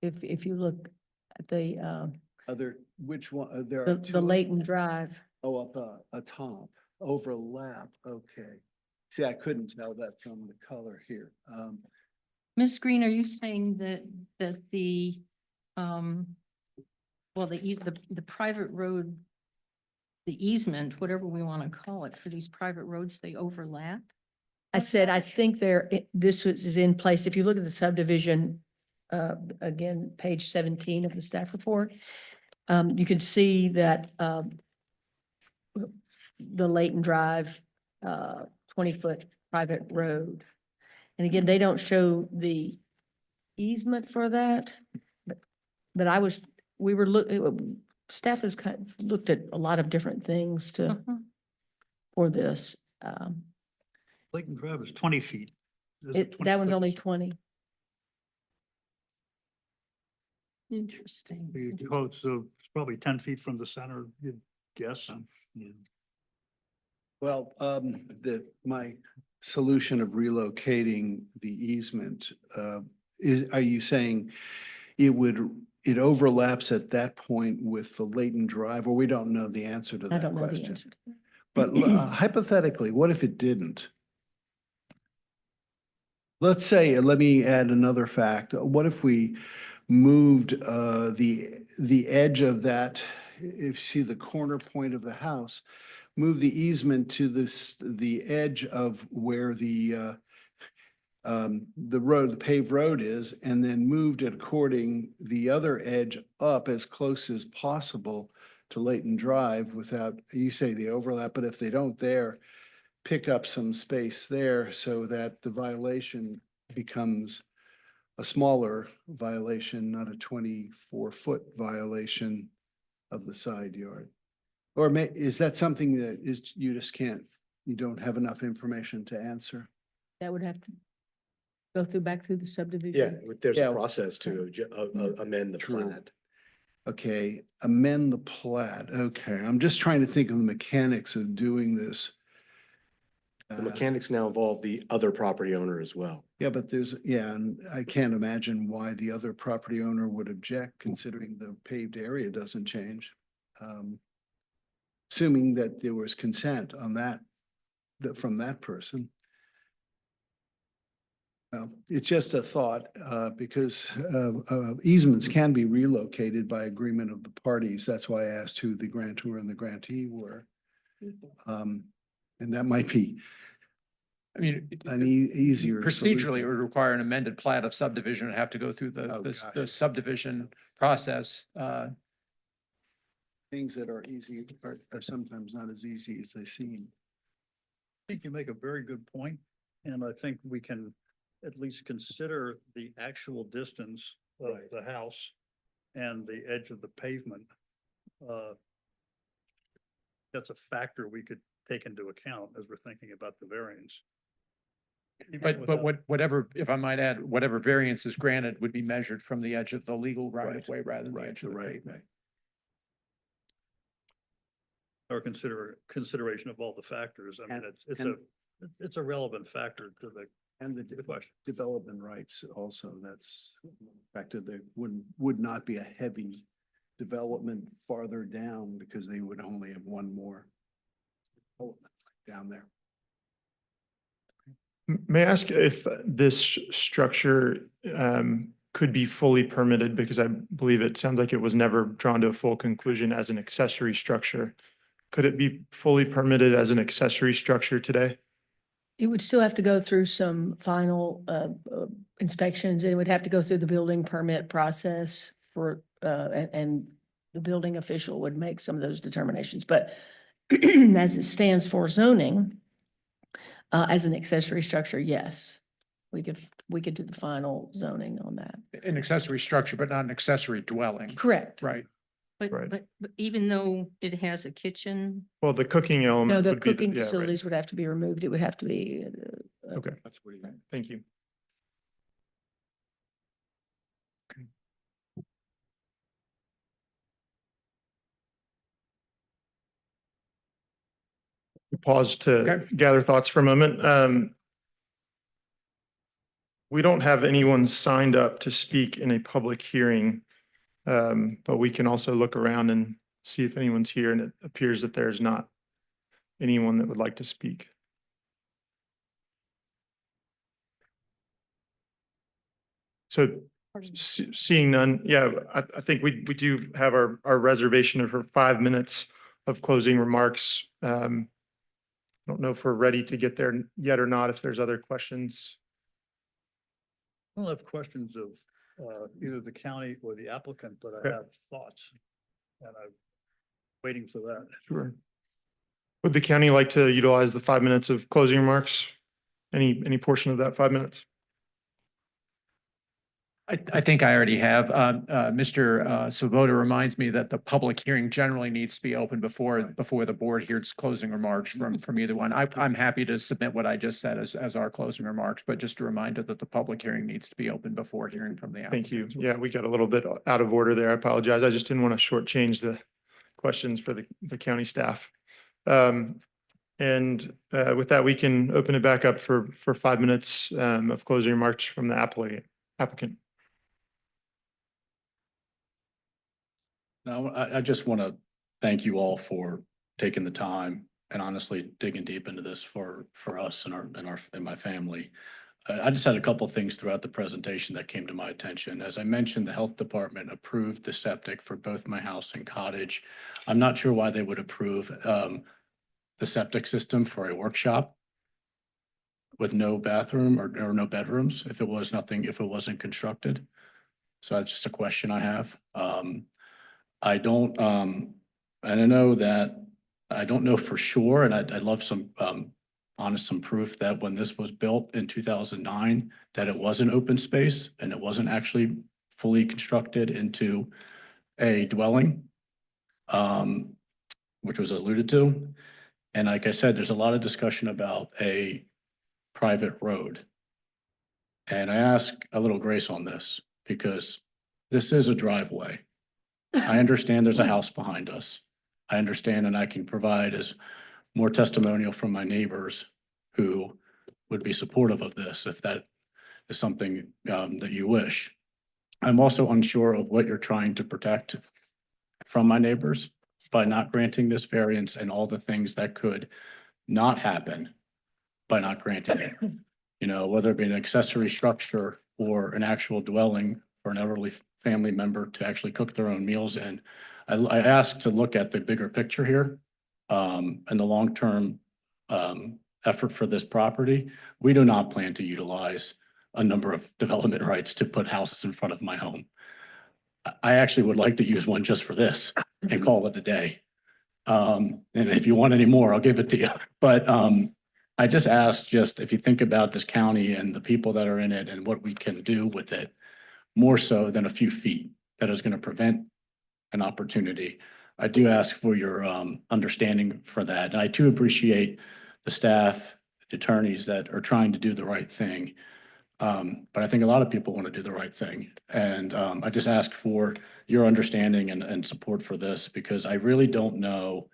If you look at the Which one, there are two the of them? Leighton Drive. Oh, up a top, overlap, okay. See, I couldn't tell that from the color here. Ms. Green, are you saying that the, well, the private road, the easement, whatever we want to call it, for these private roads, they overlap? I said, I think is in place. If you look at the subdivision, again, page 17 of the staff report, you can see that the Leighton Drive 20-foot private road. And again, they don't show the easement for that, but staff has looked at a lot of different things Mhm. for this. Leighton Drive is 20 feet. There's a That 20 one's foot only 20. Interesting. So it's probably 10 feet from the center, you'd guess. Yeah. Well, my solution of relocating the easement, are you saying it overlaps at that point with the Leighton Drive, or we don't know the answer to I that don't know the question? answer to that. But hypothetically, what if it didn't? Let's say, let me add another fact. What if we moved the edge of that, if you see the corner point of the house, move the easement to the edge of where the road, the paved road is, and then moved it according the other edge up as close as possible to Leighton Drive without, you say the overlap, but if they don't there, pick up some space there so that the violation becomes a smaller violation, not a 24-foot violation of the side yard. Or is that something that you just can't, you don't have enough information to answer? That would have to go back through the subdivision. Yeah, there's Yeah. a process to amend the True. plat. Okay, amend the plat. Okay, I'm just trying to think of the mechanics of doing this. The mechanics now involve the other property owner as well. Yeah, but and I can't imagine why the other property owner would object considering the paved area doesn't change. Assuming that there was consent on that from that person. It's just a thought, because easements can be relocated by agreement of the parties. That's why I asked who the grantor and the grantee were. And that might be I mean. an easier Procedurally, it solution. would require an amended plat of subdivision and have to go through Oh, the gosh. subdivision process. Things that are easy are sometimes not as easy as they seem. I think you make a very good point, and I think we can at least consider the actual distance of the house and the edge of the pavement. That's a factor we could take into account as we're thinking about the variance. Whatever, if I might add, whatever variance is granted would be measured from the edge of the legal right of way rather than the edge of the pavement. Or consideration of all the factors. I mean, And- it's a relevant factor to And the development rights also, that's back to the, would not be a heavy development farther down because they would only have one more development down there. May I ask if this structure could be fully permitted? Because I believe it sounds like it was never drawn to a full conclusion as an accessory structure. Could it be fully permitted as an accessory structure today? It would still have to go through some final inspections. It would have to go through the building permit process for, and the building official would make some of those determinations. But as it stands for zoning, as an accessory structure, yes, we could do the final zoning on that. An accessory structure, but not an accessory dwelling. Correct. Right. Right. But even though it has a kitchen, Well, the cooking element. No, the would be cooking yeah, right. facilities would have to be removed. It would have to be, Okay, That's what he. thank you. Pause to Okay. gather thoughts for a moment. We don't have anyone signed up to speak in a public hearing. But we can also look around and see if anyone's here, and it appears that there's not anyone that would like to speak. So seeing none, yeah, I think we do have our reservation for 5 minutes of closing remarks. I don't know if we're ready to get there yet or not, if there's other questions. I don't have questions of either the county or the applicant, but I Okay. have thoughts. And I'm waiting for that. Sure. Would the county like to utilize the 5 minutes of closing remarks? Any portion of that 5 minutes? I think I already have. Mr. Svoboda reminds me that the public hearing generally needs to be open before the board hears closing remarks from either one. I'm happy to submit what I just said as our closing remarks, but just a reminder that the public hearing needs to be open before hearing from the applicant. Thank you. Yeah, we got a little bit out of order there. I apologize. I just didn't want to shortchange the questions for the county staff. And with that, we can open it back up for 5 minutes of closing remarks from the applicant. Now, I just want to thank you all for taking the time and honestly digging deep into this for us and my family. I just had a couple things throughout the presentation that came to my attention. As I mentioned, the health department approved the septic for both my house and cottage. I'm not sure why they would approve the septic system for a workshop with no bathroom or no bedrooms if it wasn't constructed. So that's just a question I have. I don't know for sure, and I'd love some some proof that when this was built in 2009, that it was an open space and it wasn't actually fully constructed into a dwelling, which was alluded to. And like I said, there's a lot of discussion about a private road. And I ask a little grace on this because this is a driveway. I understand there's a house behind us. I understand, and I can provide as more testimonial from my neighbors who would be supportive of this if that is something that you wish. I'm also unsure of what you're trying to protect from my neighbors by not granting this variance and all the things that could not happen by not granting it. You know, whether it be an accessory structure or an actual dwelling for an elderly family member to actually cook their own meals in. I asked to look at the bigger picture here and the long-term effort for this property. We do not plan to utilize a number of development rights to put houses in front of my home. I actually would like to use one just for this and call it a day. And if you want any more, I'll give it to you. But I just asked, if you think about this county and the people that are in it and what we can do with it, more so than a few feet that is going to prevent an opportunity. I do ask for your understanding for that. And I too appreciate the staff, the attorneys that are trying to do the right thing. But I think a lot of people want to do the right thing. And I just ask for your understanding and support for this because I really don't know,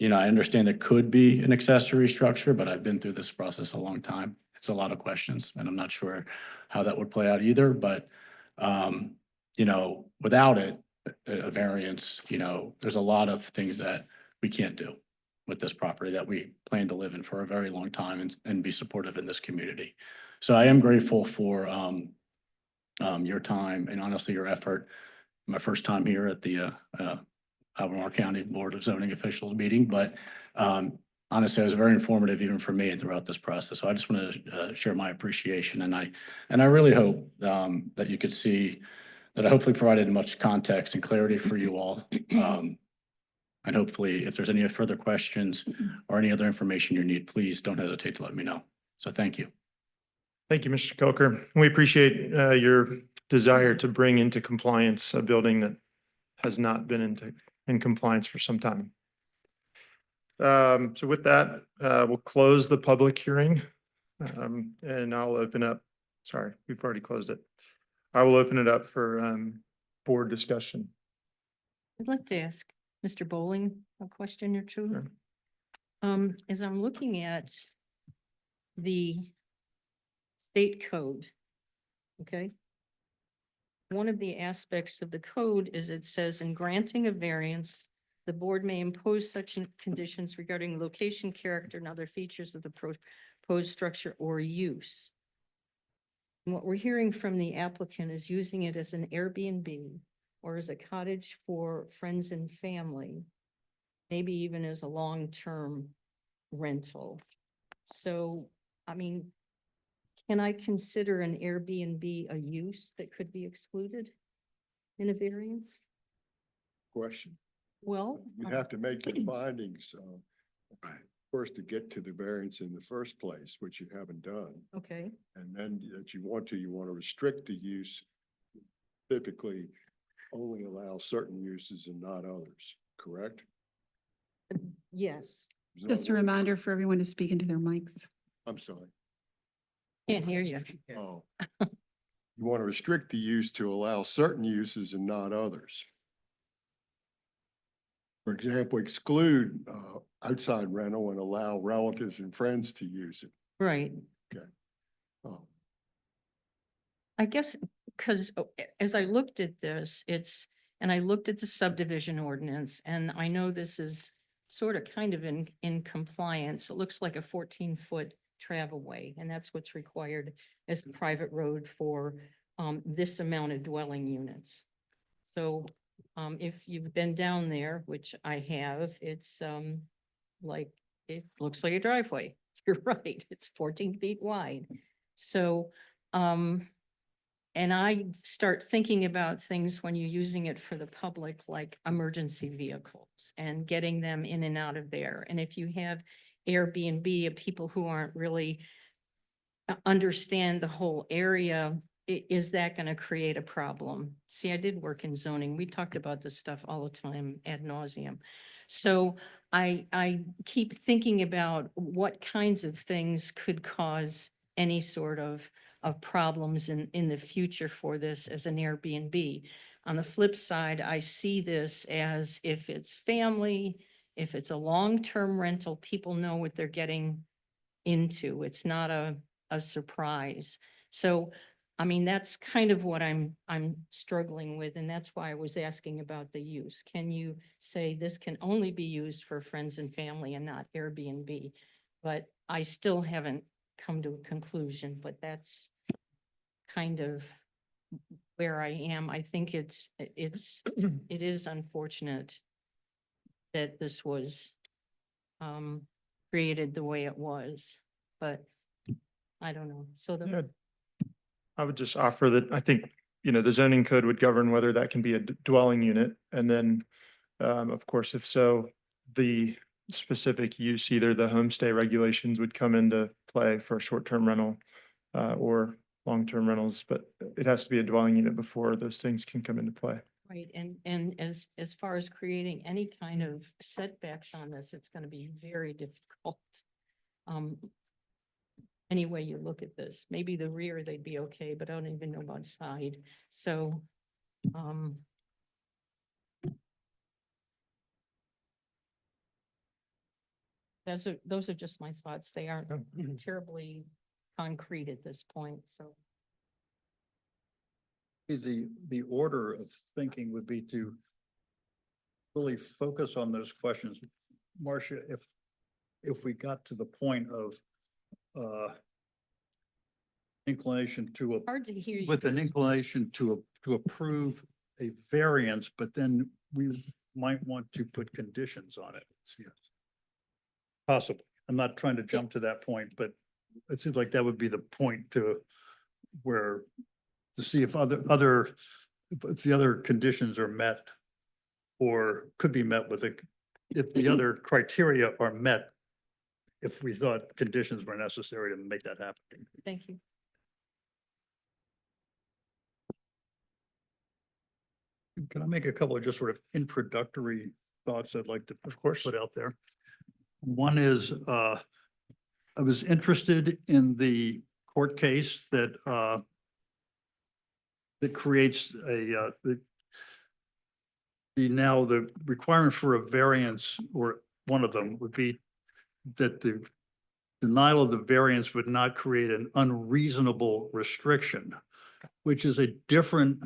I understand there could be an accessory structure, but I've been through this process a long time. It's a lot of questions, and I'm not sure how that would play out either, but, without it, a variance, there's a lot of things that we can't do with this property that we plan to live in for a very long time and be supportive in this community. So I am grateful for, your time and honestly, your effort. My first time here at the, Albemarle County Board of Zoning Officials meeting, but, honestly, it was very informative even for me and throughout this process. So I just want to, share my appreciation, and I really hope, that you could see that I hopefully provided much context and clarity for you all. And hopefully, if there's any further questions or any other information you need, please don't hesitate to let me know. So thank you. Thank you, Mr. Coker. We appreciate your desire to bring into compliance a building that has not been in compliance for some time. So with that, we'll close the public hearing. And I'll open up, sorry, we've already closed it. I will open it up for board discussion. I'd like to ask Mr. Bowling a question or two. Sure. As I'm looking at the state code, okay? One of the aspects of the code is it says in granting a variance, the board may impose such conditions regarding location, character, and other features of the proposed structure or use. And what we're hearing from the applicant is using it as an Airbnb or as a cottage for friends and family, maybe even as a long-term rental. So, I mean, can I consider an Airbnb a use that could be excluded in a variance? Question. Well, You have to make your findings, first to get to the variance in the first place, which you haven't done. okay, And then that you want to restrict the use, typically only allow certain uses and not others, correct? yes, There's no Just a other way- reminder for everyone to speak into their mics. I'm sorry. can't hear you. Oh. You want to restrict the use to allow certain uses and not others. For example, exclude outside rental and allow relatives and friends to use it. Right. Oh, I guess, because as I looked at this, and I looked at the subdivision ordinance, and I know this is sort of kind of in compliance. It looks like a 14-foot travelway, and that's what's required as a private road for this amount of dwelling units. So if you've been down there, which I have, it's like, it looks like a driveway. You're right, it's 14 feet wide. So, and I start thinking about things when you're using it for the public, like emergency vehicles and getting them in and out of there. And if you have Airbnb of people who aren't really understand the whole area, is that going to create a problem? See, I did work in zoning. We talked about this stuff all the time ad nauseum. So I keep thinking about what kinds of things could cause any sort of problems in the future for this as an Airbnb. On the flip side, I see this as if it's family, if it's a long-term rental, people know what they're getting into. It's not a surprise. So, I mean, that's kind of what I'm struggling with, and that's why I was asking about the use. Can you say this can only be used for friends and family and not Airbnb? But I still haven't come to a conclusion, but that's kind of where I am. I think it is unfortunate that this was created the way it was, but I don't know. So Yeah. I would just offer that I think, the zoning code would govern whether that can be a dwelling unit. And then, of course, if so, the specific use, either the homestay regulations would come into play for a short-term rental or long-term rentals, but it has to be a dwelling unit before those things can come into play. right, and as far as creating any kind of setbacks on this, it's going to be very difficult. Any way you look at this, maybe the rear they'd be okay, but I don't even know about side. So, those are just my thoughts. They aren't terribly concrete at this point, so. The order of thinking would be to really focus on those questions. Marcia, if we got to the point of inclination to, Hard to hear you. with an inclination to approve a variance, but then we might want to put conditions on it. Yes. Possible. I'm not trying to jump to that point, but it seems like that would be the point to where, to see if if the other conditions are met or could be met with if the other criteria are met, if we thought conditions were necessary to make that happen. Thank you. Can I make a couple of just sort of introductory thoughts I'd like to, of course, put out there? One is, I was interested in the court case that creates the requirement for a variance, or one of them would be that the denial of the variance would not create an unreasonable restriction, which is a different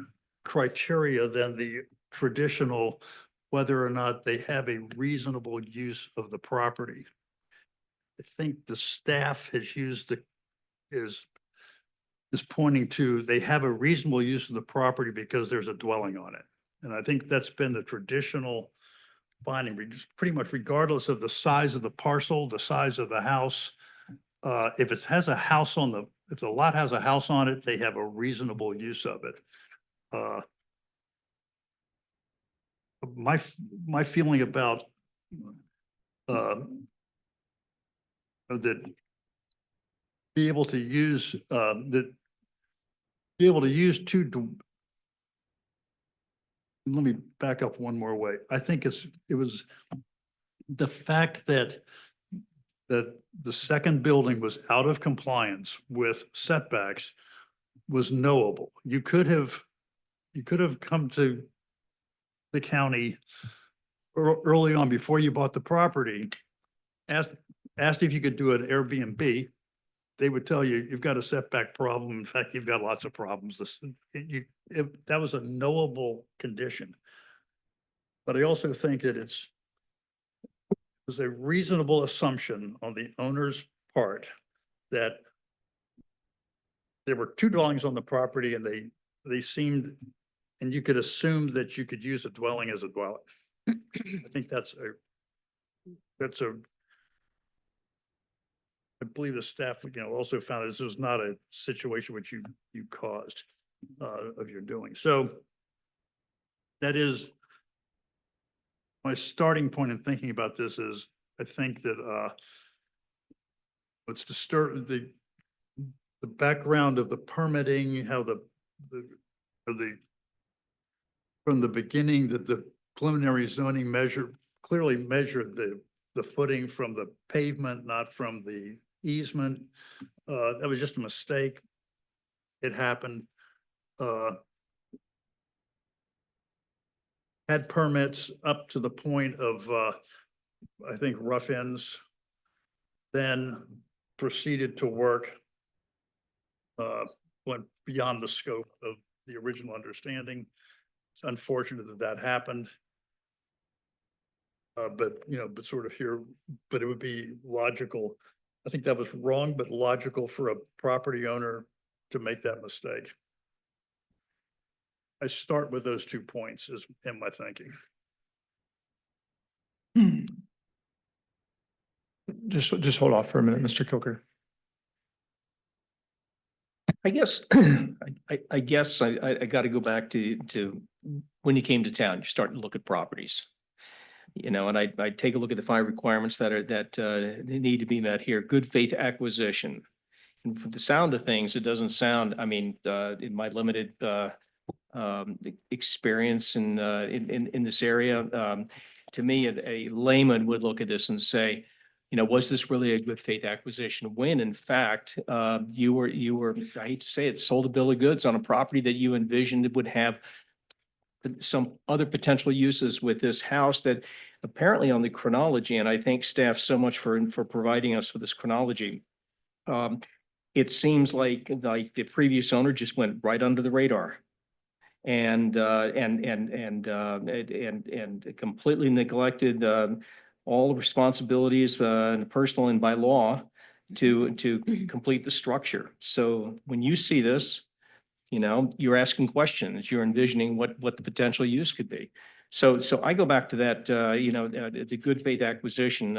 criteria than the traditional, whether or not they have a reasonable use of the property. I think the staff has used is pointing to, they have a reasonable use of the property because there's a dwelling on it. And I think that's been the traditional finding, pretty much regardless of the size of the parcel, the size of the house. If it has a house if the lot has a house on it, they have a reasonable use of it. My feeling about that be able to use let me back up one more way. I think it was the fact that the second building was out of compliance with setbacks was knowable. You could have come to the county early on before you bought the property, asked if you could do an Airbnb. They would tell you, you've got a setback problem. In fact, you've got lots of problems. That was a knowable condition. But I also think that it was a reasonable assumption on the owner's part that there were two dwellings on the property, and they seemed, and you could assume that you could use a dwelling as a dwelling. I think I believe the staff, also found this was not a situation which you caused of your doing. So that is my starting point in thinking about this. Is I think that what's disturbed the background of the permitting, how from the beginning that the preliminary zoning clearly measured the footing from the pavement, not from the easement. That was just a mistake. It happened. Had permits up to the point of, I think, rough ends, then proceeded to work, went beyond the scope of the original understanding. It's unfortunate that happened. But sort of here, but it would be logical. I think that was wrong, but logical for a property owner to make that mistake. I start with those 2 points in my thinking. Just hold off for a minute, Mr. Coker. I guess, I guess I got to go back to when you came to town, you started to look at properties. And I take a look at the 5 requirements that need to be met here. Good faith acquisition. And from the sound of things, it doesn't sound, in my limited experience in this area, to me, a layman would look at this and say, was this really a good faith acquisition? When in fact, you were, I hate to say it, sold a bill of goods on a property that you envisioned would have some other potential uses with this house that apparently on the chronology, and I thank staff so much for providing us with this chronology. It seems like the previous owner just went right under the radar and completely neglected all the responsibilities, personal and by law, to complete the structure. So when you see this, you know, you're asking questions, you're envisioning what the potential use could be. So I go back to that, the good faith acquisition.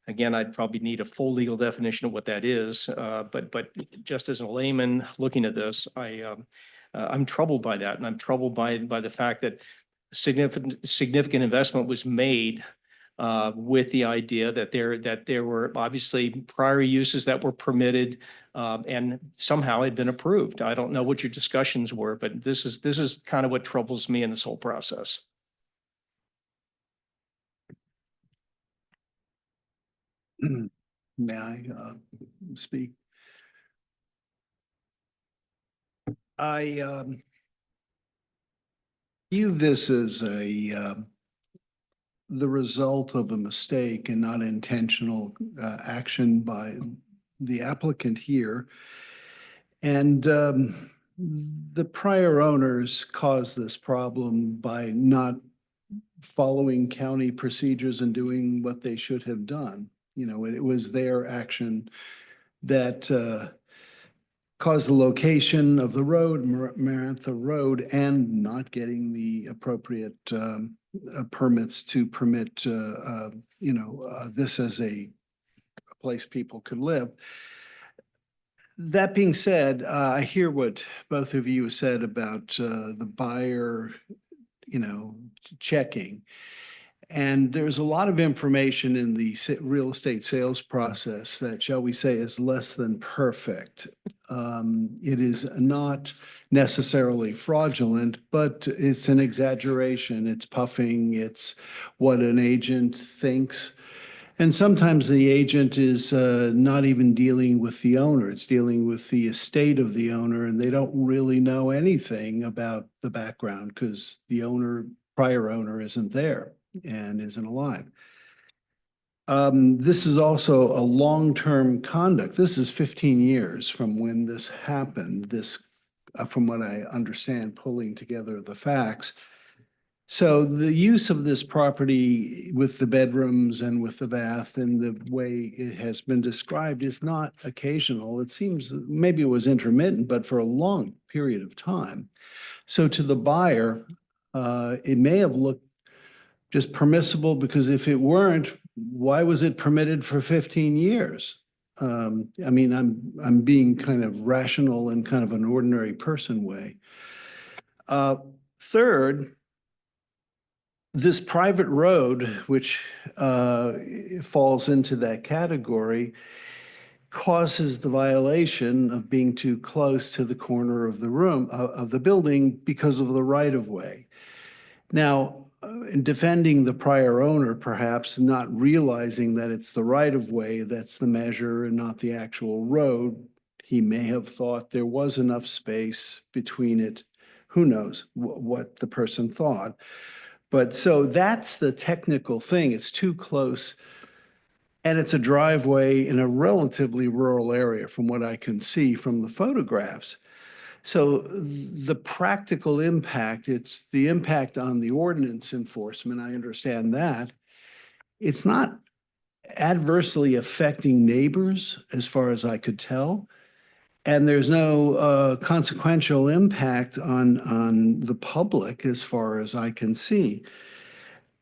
Again, I'd probably need a full legal definition of what that is. But just as a layman looking at this, I'm troubled by that, and I'm troubled by the fact that significant investment was made with the idea that there were obviously prior uses that were permitted and somehow had been approved. I don't know what your discussions were, but this is kind of what troubles me in this whole process. May I speak? I view this as the result of a mistake and not intentional action by the applicant here. And the prior owners caused this problem by not following county procedures and doing what they should have done. You know, it was their action that caused the location of the road, Marantha Road, and not getting the appropriate permits to permit, this as a place people could live. That being said, I hear what both of you said about the buyer, checking. And there's a lot of information in the real estate sales process that, shall we say, is less than perfect. It is not necessarily fraudulent, but it's an exaggeration. It's puffing. It's what an agent thinks. And sometimes the agent is not even dealing with the owner. It's dealing with the estate of the owner, and they don't really know anything about the background because the prior owner isn't there and isn't alive. This is also a long-term conduct. This is 15 years from when this happened, from what I understand, pulling together the facts. So the use of this property with the bedrooms and with the bath and the way it has been described is not occasional. It seems maybe it was intermittent, but for a long period of time. So to the buyer, it may have looked just permissible, because if it weren't, why was it permitted for 15 years? I mean, I'm being kind of rational in kind of an ordinary person way. Third, this private road, which falls into that category, causes the violation of being too close to the corner of the room of the building because of the right of way. Now, in defending the prior owner, perhaps not realizing that it's the right of way that's the measure and not the actual road, he may have thought there was enough space between it. Who knows what the person thought. But so that's the technical thing. It's too close. And it's a driveway in a relatively rural area from what I can see from the photographs. So the practical impact, it's the impact on the ordinance enforcement. I understand that. It's not adversely affecting neighbors as far as I could tell. And there's no consequential impact on the public as far as I can see.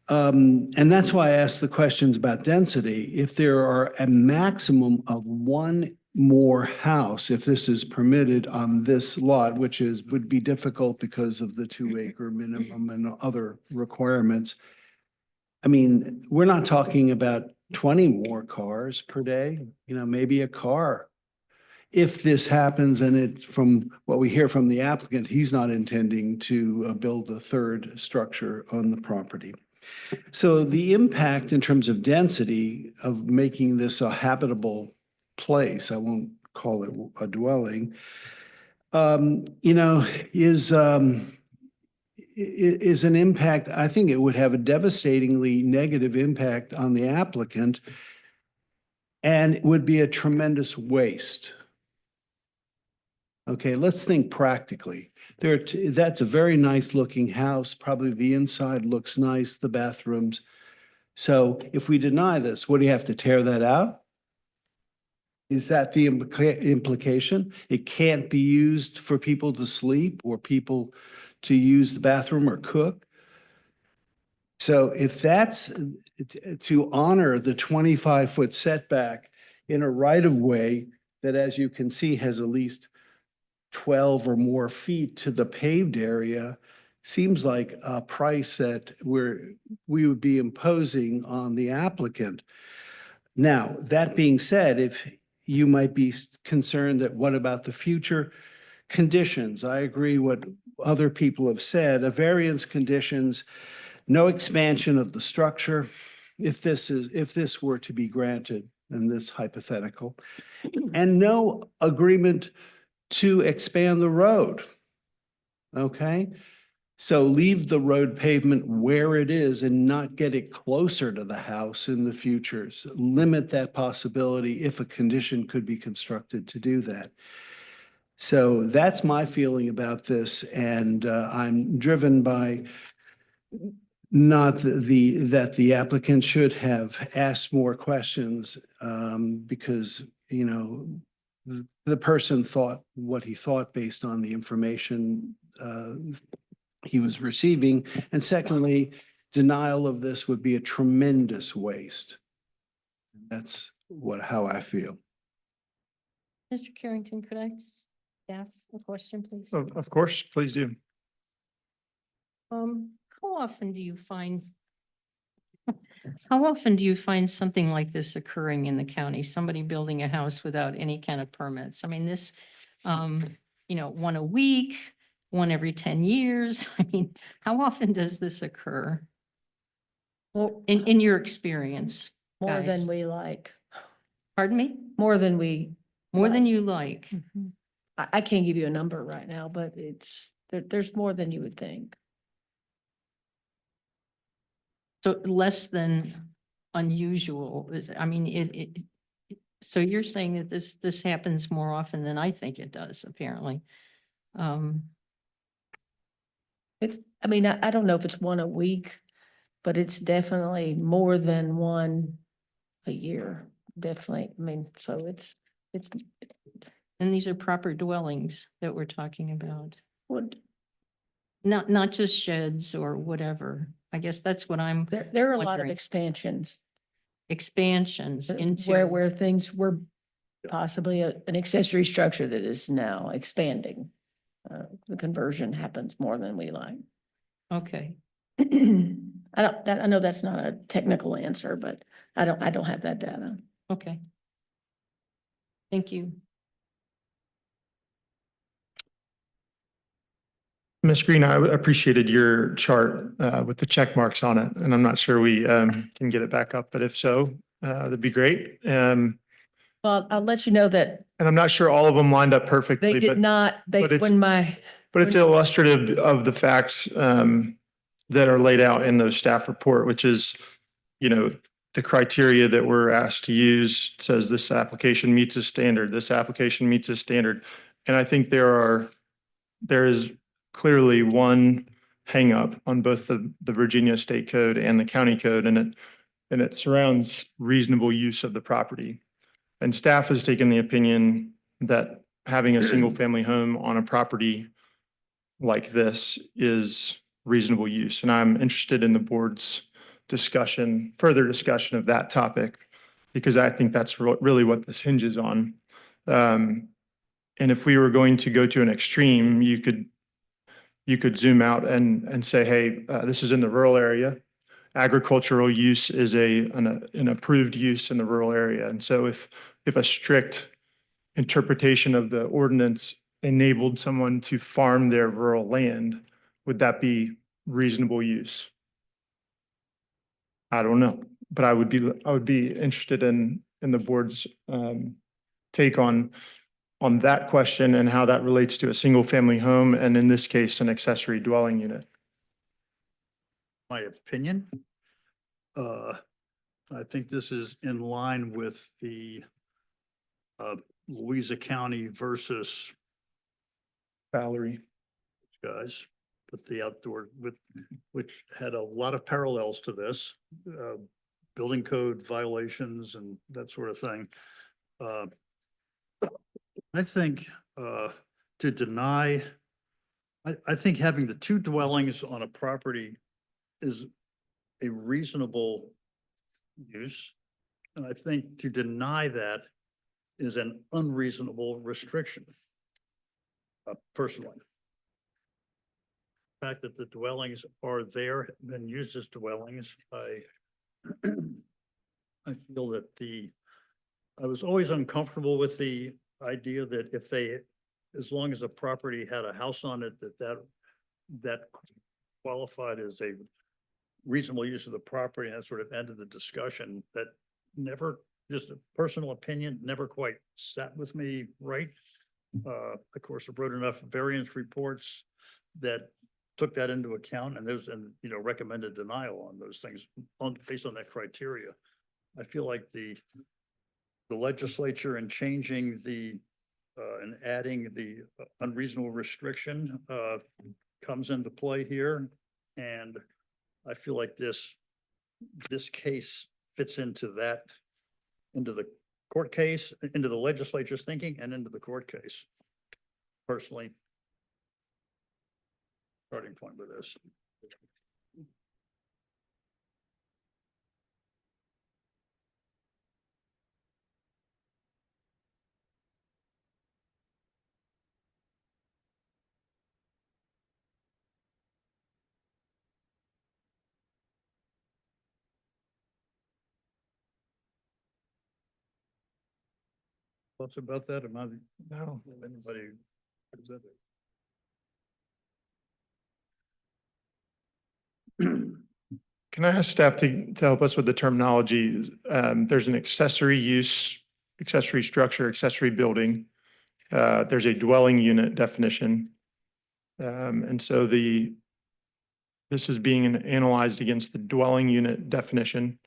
And that's why I asked the questions about density. If there are a maximum of one more house, if this is permitted on this lot, which would be difficult because of the 2-acre minimum and other requirements. I mean, we're not talking about 20 more cars per day, maybe a car. If this happens, and from what we hear from the applicant, he's not intending to build a third structure on the property. So the impact in terms of density of making this a habitable place, I won't call it is an impact, I think it would have a devastatingly negative impact on the applicant and it would be a tremendous waste. Okay, let's think practically. That's a very nice looking house. Probably the inside looks nice, the bathrooms. So if we deny this, what do you have to tear that out? Is that the implication? It can't be used for people to sleep or people to use the bathroom or cook? So if that's to honor the 25-foot setback in a right of way that, as you can see, has at least 12 or more feet to the paved area, seems like a price that we would be imposing on the applicant. Now, that being said, if you might be concerned that what about the future conditions? I agree what other people have said, a variance conditions, no expansion of the structure. If this were to be granted in this hypothetical, and no agreement to expand the road. Okay? So leave the road pavement where it is and not get it closer to the house in the future. So limit that possibility if a condition could be constructed to do that. So that's my feeling about this, and I'm driven by not that the applicant should have asked more questions because, you know, the person thought what he thought based on the information he was receiving. And secondly, denial of this would be a tremendous waste. That's how I feel. Mr. Carrington, could I staff a question, please? Of course, please do. How often do you find how often do you find something like this occurring in the county? Somebody building a house without any kind of permits? I mean, this, you know, one a week, one every 10 years. I mean, how often does this occur Well, in your experience? more than guys? we like, Pardon me? more than we. More than like. you like? Mhm. I can't give you a number right now, but there's more than you would think. So less than unusual is, I mean, so you're saying that this happens more often than I think it does, apparently. I mean, I don't know if it's one a week, but it's definitely more than one a year, definitely. I mean, so it's, And these are proper dwellings that we're talking about, would, not just sheds or whatever. I guess that's what I'm there are a lot of wondering. expansions. Expansions into. Where things were possibly an accessory structure that is now expanding. The conversion happens more than we like. Okay, I know that's not a technical answer, but I don't have that data. okay. Thank you. Ms. Green, I appreciated your chart with the check marks on it, and I'm not sure we can get it back up, but if so, that'd be great. Well, I'll let you know that And I'm not sure all of them lined up perfectly, they did not, but it's- but it's when- illustrative of the facts that are laid out in the staff report, which is, you know, the criteria that we're asked to use says this application meets a standard, this application meets a standard. And I think there is clearly one hangup on both the Virginia State Code and the county code, and it surrounds reasonable use of the property. And staff has taken the opinion that having a single family home on a property like this is reasonable use. And I'm interested in the board's further discussion of that topic, because I think that's really what this hinges on. And if we were going to go to an extreme, you could zoom out and say, hey, this is in the rural area. Agricultural use is an approved use in the rural area. And so if a strict interpretation of the ordinance enabled someone to farm their rural land, would that be reasonable use? I don't know, but I would be interested in the board's take on that question and how that relates to a single family home, and in this case, an accessory dwelling unit. my opinion. I think this is in line with the Louisa County versus Valerie. guys with the outdoor, which had a lot of parallels to this, building code violations and that sort of thing. I think to deny, I think having the two dwellings on a property is a reasonable use. And I think to deny that is an unreasonable restriction. Personally. Fact that the dwellings are there and used as dwellings, I feel that I was always uncomfortable with the idea that if they, as long as a property had a house on it, that qualified as a reasonable use of the property, and that sort of ended the discussion. That never, just a personal opinion, never quite sat with me right. Of course, I wrote enough variance reports that took that into account, and recommended denial on those things based on that criteria. I feel like the legislature in changing and adding the unreasonable restriction comes into play here. And I feel like this case fits into the court case, into the legislature's thinking, and into the court case. Personally, starting point with this. Thoughts about that? Am I, no, anybody? Is that Can I ask staff to help us with the terminology? There's an accessory use, accessory structure, accessory building. There's a dwelling unit definition. And so this is being analyzed against the dwelling unit definition.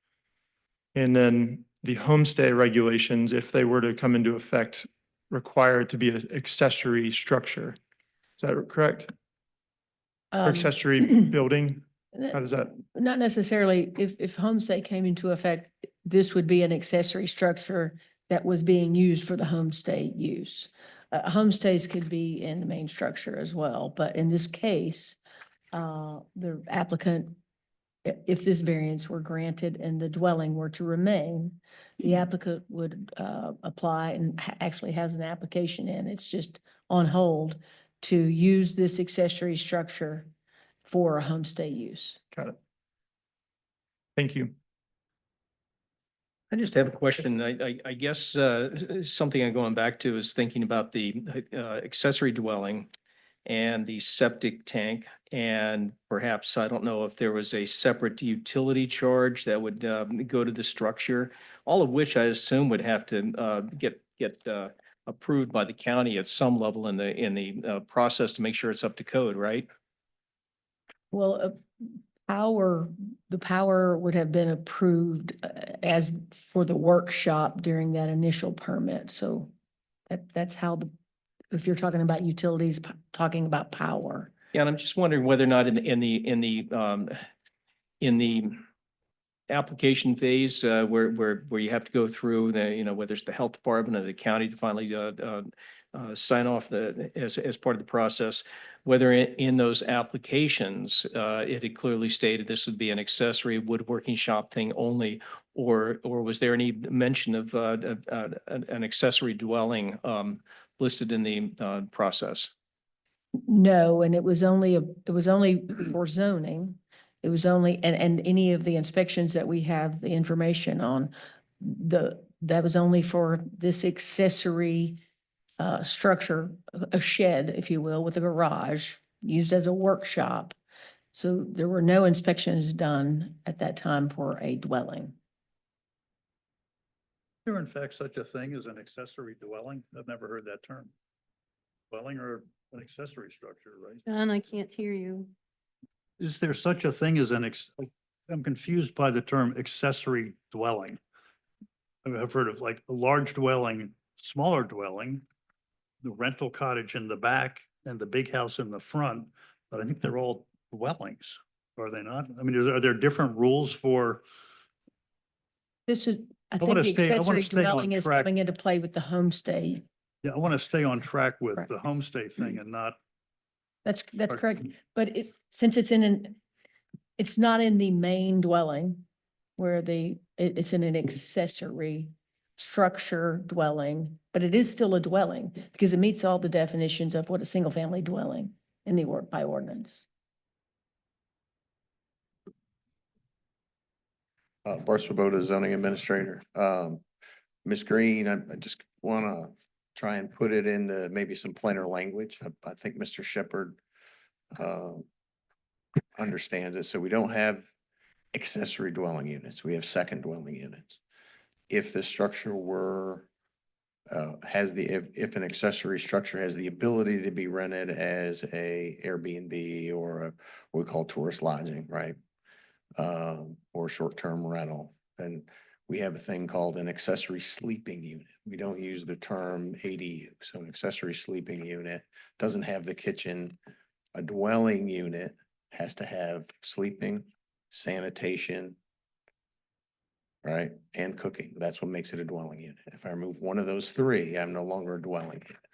And then the homestay regulations, if they were to come into effect, require it to be an accessory structure. Is that correct? Or accessory building? How does that? Not necessarily. If homestay came into effect, this would be an accessory structure that was being used for the homestay use. Homestays could be in the main structure as well, but in this case, the applicant, if this variance were granted and the dwelling were to remain, the applicant would apply and actually has an application in. It's just on hold to use this accessory structure for a homestay use. Got it. Thank you. I just have a question. I guess something I'm going back to is thinking about the accessory dwelling and the septic tank. And perhaps, I don't know if there was a separate utility charge that would go to the structure, all of which I assume would have to get approved by the county at some level in the process to make sure it's up to code, right? Well, the power would have been approved as for the workshop during that initial permit. So that's how if you're talking about utilities, talking about power. Yeah, and I'm just wondering whether or not in the application phase where you have to go through whether it's the health department or the county to finally sign off as part of the process, whether in those applications it had clearly stated this would be an accessory woodworking shop thing only, or was there any mention of an accessory dwelling listed in the process? No, and it was only for zoning. It was only, and any of the inspections that we have the information on, that was only for this accessory structure, a shed, if you will, with a garage used as a workshop. So there were no inspections done at that time for a dwelling. Is there in fact such a thing as an accessory dwelling? I've never heard that term. Dwelling or an accessory structure, right? John, I can't hear you. Is there such a thing as I'm confused by the term accessory dwelling. I've heard of like a large dwelling, smaller dwelling, the rental cottage in the back and the big house in the front, but I think they're all dwellings, are they not? I mean, are there different rules for, This is, I think wanna the stay- I wanna accessory stay on dwelling is track. coming into play with the homestay. yeah, I want to stay on track with Right. the homestay thing and not, That's Or- correct. But since it's not in the main dwelling where it's in an accessory structure dwelling, but it is still a dwelling because it meets all the definitions of what a single family dwelling in by ordinance. Bart Swoboda, zoning administrator. Ms. Green, I just want to try and put it into maybe some plainer language. I think Mr. Shepherd understands it. So we don't have accessory dwelling units. We have second dwelling units. If the structure were if an accessory structure has the ability to be rented as a Airbnb or what we call tourist lodging, right? Or short-term rental, then we have a thing called an accessory sleeping unit. We don't use the term ADU. So an accessory sleeping unit doesn't have the kitchen. A dwelling unit has to have sleeping, sanitation, right? And cooking. That's what makes it a dwelling unit. If I remove one of those three, I'm no longer a dwelling unit.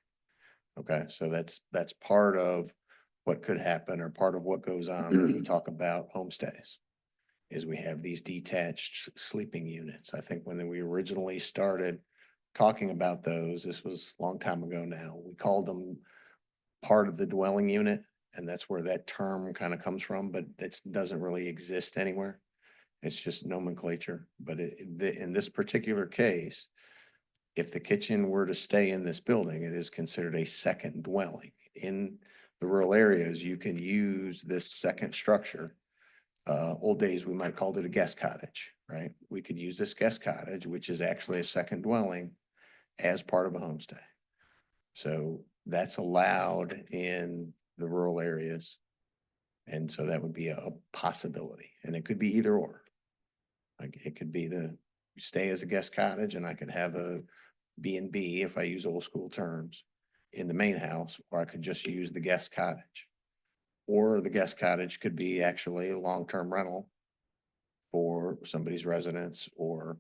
Okay, so that's part of what could happen or part of what goes on when we talk about homestays. Is we have these detached sleeping units. I think when we originally started talking about those, this was a long time ago now, we called them part of the dwelling unit, and that's where that term kind of comes from, but it doesn't really exist anywhere. It's just nomenclature, but in this particular case, if the kitchen were to stay in this building, it is considered a second dwelling. In the rural areas, you can use this second structure. Old days, we might called it a guest cottage, right? We could use this guest cottage, which is actually a second dwelling, as part of a homestay. So that's allowed in the rural areas. And so that would be a possibility, and it could be either or. Like it could be you stay as a guest cottage and I could have a B&B, if I use old school terms, in the main house, or I could just use the guest cottage. Or the guest cottage could be actually a long-term rental for somebody's residence or,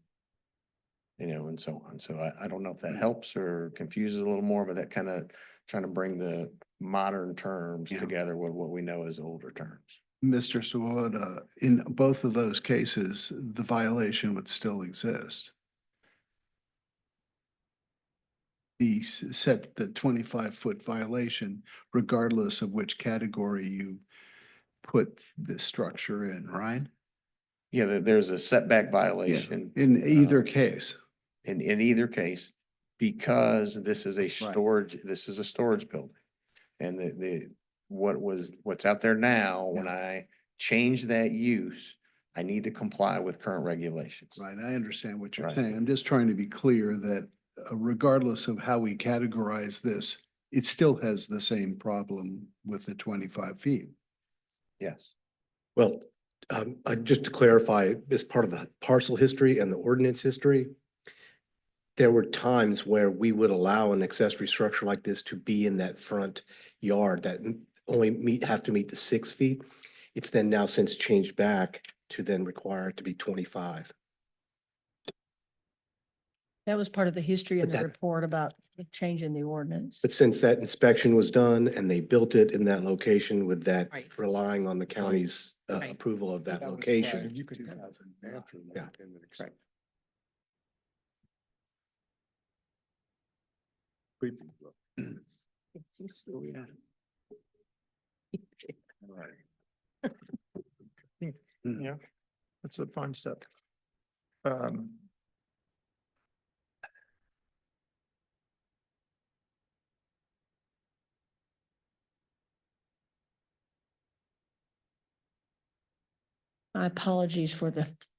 and so on. So I don't know if that helps or confuses a little more, but that kind of trying to bring the modern terms Yeah. together with what we know as older terms. Mr. Swoboda, in both of those cases, the violation would still exist. Set the 25-foot violation, regardless of which category you put the structure in, right? Yeah, there's a setback violation. In either case. In either case, because this is a storage building. And what's out there now, when I change that use, I need to comply with current regulations. Right, I understand what you're Right. saying. I'm just trying to be clear that regardless of how we categorize this, it still has the same problem with the 25 feet. Yes. Well, just to clarify, as part of the parcel history and the ordinance history, there were times where we would allow an accessory structure like this to be in that front yard that only have to meet the 6 feet. It's then now since changed back to then require it to be 25. That was part of the history in But the that- report about changing the ordinance. But since that inspection was done and they built it in that location with that, Right. relying on the county's Right. approval of that That was location. prior. You could have a bathroom Yeah. in the Right. sleeping room. Yeah, that's a fine step. My apologies for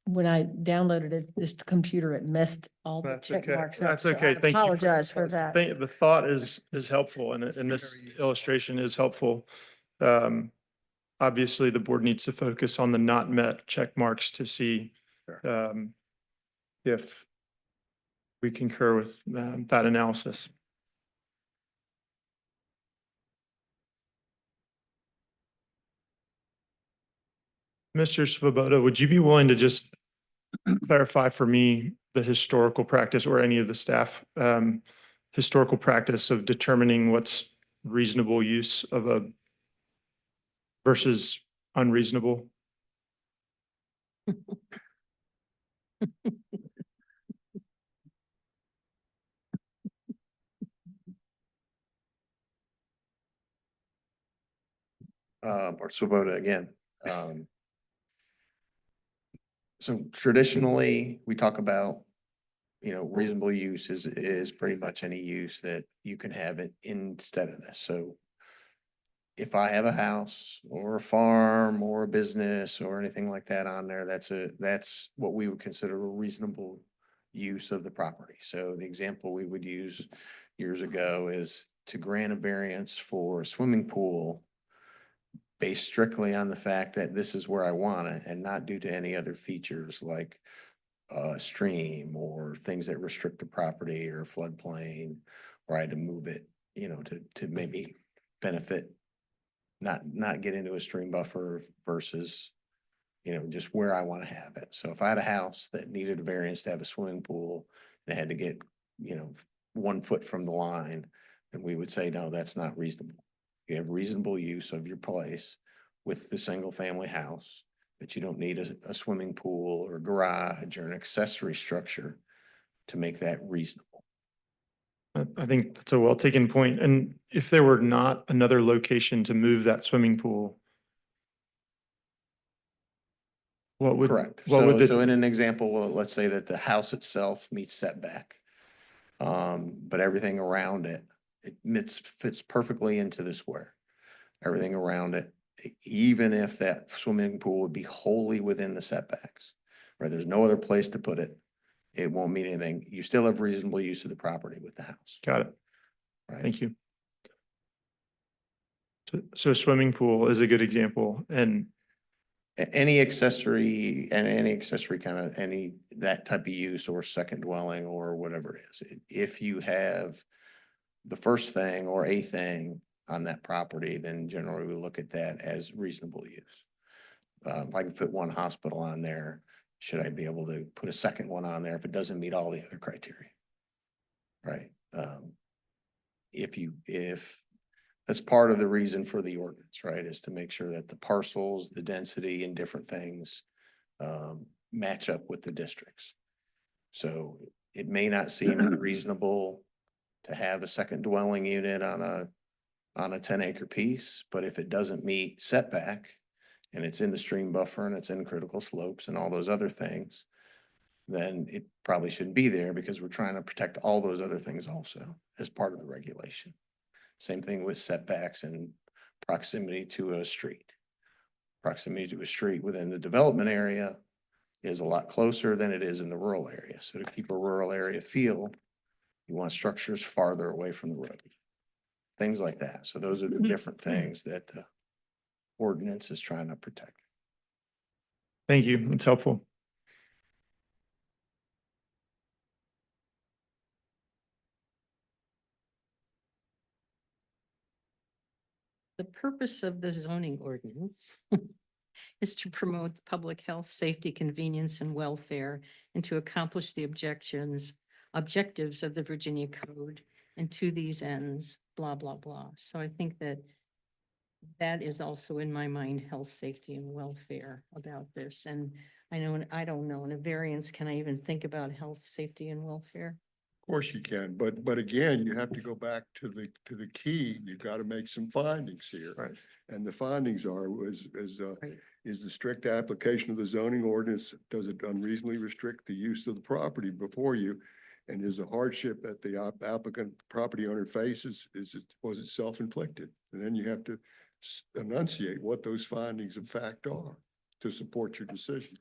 when I downloaded it, this computer, it messed all the That's check okay. marks up. That's so I okay. Thank you. Apologize for that. The thought is helpful and this Very useful. illustration is helpful. obviously the board needs to focus on the not met check marks to see if we concur with that analysis. Mr. Svoboda, would you be willing to just clarify for me the historical practice or any of the staff historical practice of determining what's reasonable use of a versus unreasonable? Or Swoboda again. So traditionally, we talk about, reasonable use is pretty much any use that you can have it instead of this. So if I have a house or a farm or a business or anything like that on there, that's what we would consider a reasonable use of the property. So the example we would use years ago is to grant a variance for a swimming pool based strictly on the fact that this is where I want it and not due to any other features like stream or things that restrict the property or floodplain, or I had to move it, to maybe benefit, not get into a stream buffer versus, just where I want to have it. So if I had a house that needed a variance to have a swimming pool and it had to get, 1 foot from the line, then we would say, no, that's not reasonable. You have reasonable use of your place with the single family house, that you don't need a swimming pool or a garage or an accessory structure to make that reasonable. I think that's a well taken point. And if there were not another location to move that swimming pool, what would? Correct. What would So the, in an example, well, let's say that the house itself meets setback. But everything around it, fits perfectly into the square. Everything around it, even if that swimming pool would be wholly within the setbacks, right? There's no other place to put it. It won't mean anything. You still have reasonable use of the property with the house, got it. right? Thank you. So swimming pool is a good example. And Any accessory kind of, that type of use or second dwelling or whatever it is. If you have the first thing or a thing on that property, then generally we look at that as reasonable use. If I can fit one hospital on there, should I be able to put a second one on there if it doesn't meet all the other criteria? Right? If that's part of the reason for the ordinance, right, is to make sure that the parcels, the density and different things match up with the districts. So it may not seem reasonable to have a second dwelling unit on a 10-acre piece, but if it doesn't meet setback and it's in the stream buffer and it's in critical slopes and all those other things, then it probably shouldn't be there because we're trying to protect all those other things also as part of the regulation. Same thing with setbacks and proximity to a street. Proximity to a street within the development area is a lot closer than it is in the rural area. So to keep a rural area feel, you want structures farther away from the road. Things like that. So those are the different things that the ordinance is trying to protect. thank you. That's helpful. The purpose of the zoning ordinance is to promote public health, safety, convenience, and welfare, and to accomplish the objectives of the Virginia Code. And to these ends, blah, blah, blah. So I think that is also in my mind, health, safety, and welfare about this. And I don't know, in a variance, can I even think about health, safety, and welfare? Of course you can, but again, you have to go back to the key. You've got to make some findings here. Right. And the findings Right. is the strict application of the zoning ordinance, does it unreasonably restrict the use of the property before you? And is the hardship that the applicant property owner faces, was it self-inflicted? And then you have to enunciate what those findings of fact are to support your decision.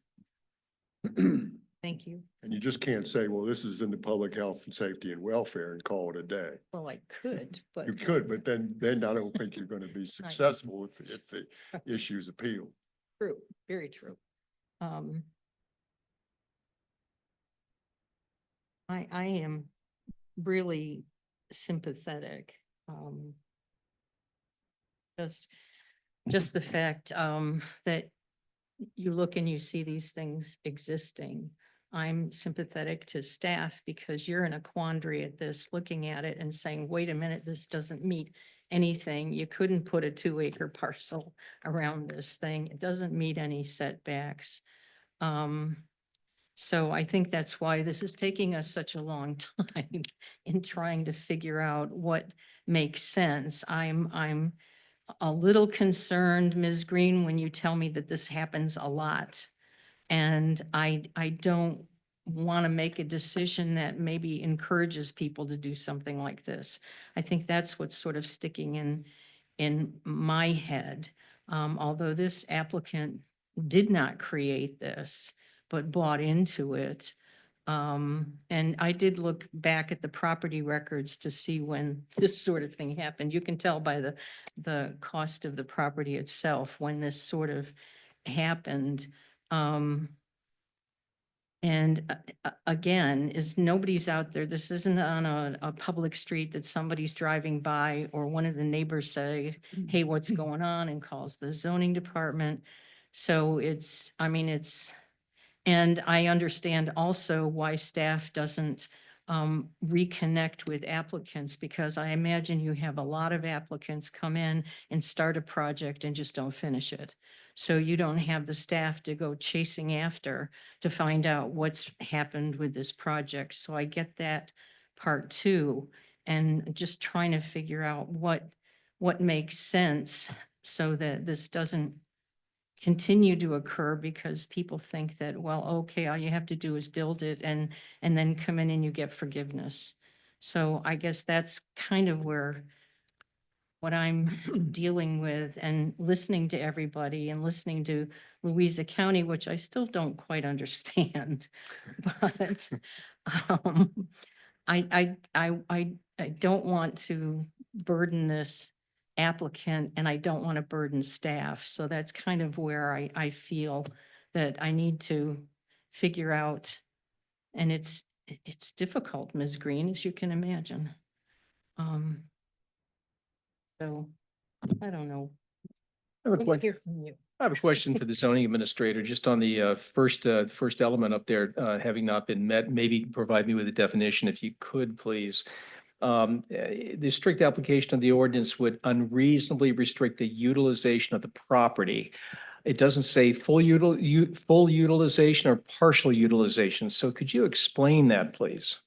Thank you. And you just can't say, well, this is in the public health and safety and welfare and call it a day. Well, I could, but. You could, but then I don't think you're going to be successful if the issue's appealed. True, very true. I am really sympathetic. Just the fact, that you look and you see these things existing. I'm sympathetic to staff because you're in a quandary at this, looking at it and saying, wait a minute, this doesn't meet anything. You couldn't put a 2-acre parcel around this thing. It doesn't meet any setbacks. So I think that's why this is taking us such a long time in trying to figure out what makes sense. I'm a little concerned, Ms. Green, when you tell me that this happens a lot. And I don't want to make a decision that maybe encourages people to do something like this. I think that's what's sort of sticking in my head. Although this applicant did not create this, but bought into it. And I did look back at the property records to see when this sort of thing happened. You can tell by the cost of the property itself when this sort of happened. Again, is nobody's out there. This isn't on a public street that somebody's driving by or one of the neighbors say, hey, what's going on, and calls the zoning department. So and I understand also why staff doesn't reconnect with applicants, because I imagine you have a lot of applicants come in and start a project and just don't finish it. So you don't have the staff to go chasing after to find out what's happened with this project. So I get that part too. And just trying to figure out what makes sense so that this doesn't continue to occur, because people think that, well, okay, all you have to do is build it and then come in and you get forgiveness. So I guess that's kind of where what I'm dealing with, and listening to everybody and listening to Louisa County, which I still don't quite understand. But I don't want to burden this applicant, and I don't want to burden staff. So that's kind of where I feel that I need to figure out. And it's difficult, Ms. Green, as you can imagine. So I don't know. I have a Let me question. hear from you. I have a question for the zoning administrator, just on the first element up there, having not been met. Maybe provide me with a definition if you could, please. The strict application of the ordinance would unreasonably restrict the utilization of the property. It doesn't say full utilization or partial utilization. So could you explain that, please?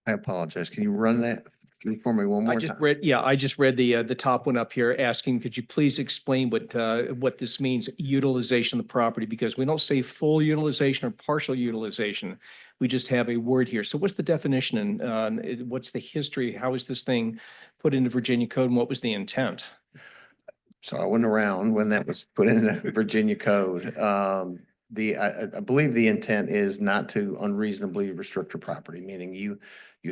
I apologize. Can you run that through for me one more time? I just read the top one up here asking, could you please explain what this means, utilization of the property? Because we don't say full utilization or partial utilization. We just have a word here. So what's the definition, and what's the history? How is this thing put into Virginia code, and what was the intent? So I wasn't around when that was put in the Virginia code. I believe the intent is not to unreasonably restrict your property, meaning you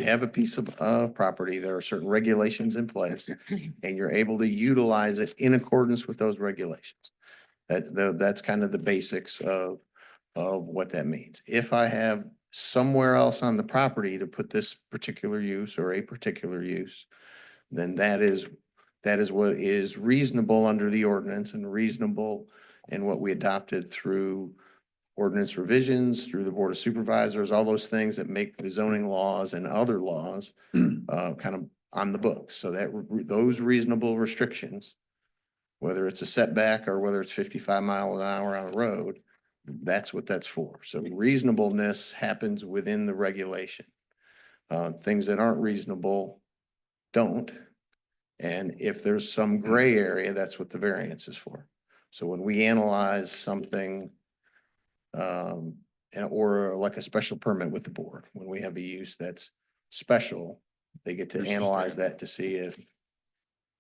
have a piece of property, there are certain regulations in place, and you're able to utilize it in accordance with those regulations. That's kind of the basics of what that means. If I have somewhere else on the property to put this particular use or a particular use, then that is what is reasonable under the ordinance, and reasonable in what we adopted through ordinance revisions, through the Board of Supervisors, all those things that make the zoning laws and other laws kind of on the books. So that those reasonable restrictions, whether it's a setback or whether it's 55 miles an hour on the road, that's what that's for. So reasonableness happens within the regulation. Things that aren't reasonable don't. And if there's some gray area, that's what the variance is for. So when we analyze something, or like a special permit with the board, when we have a use that's special, They get to analyze that to see if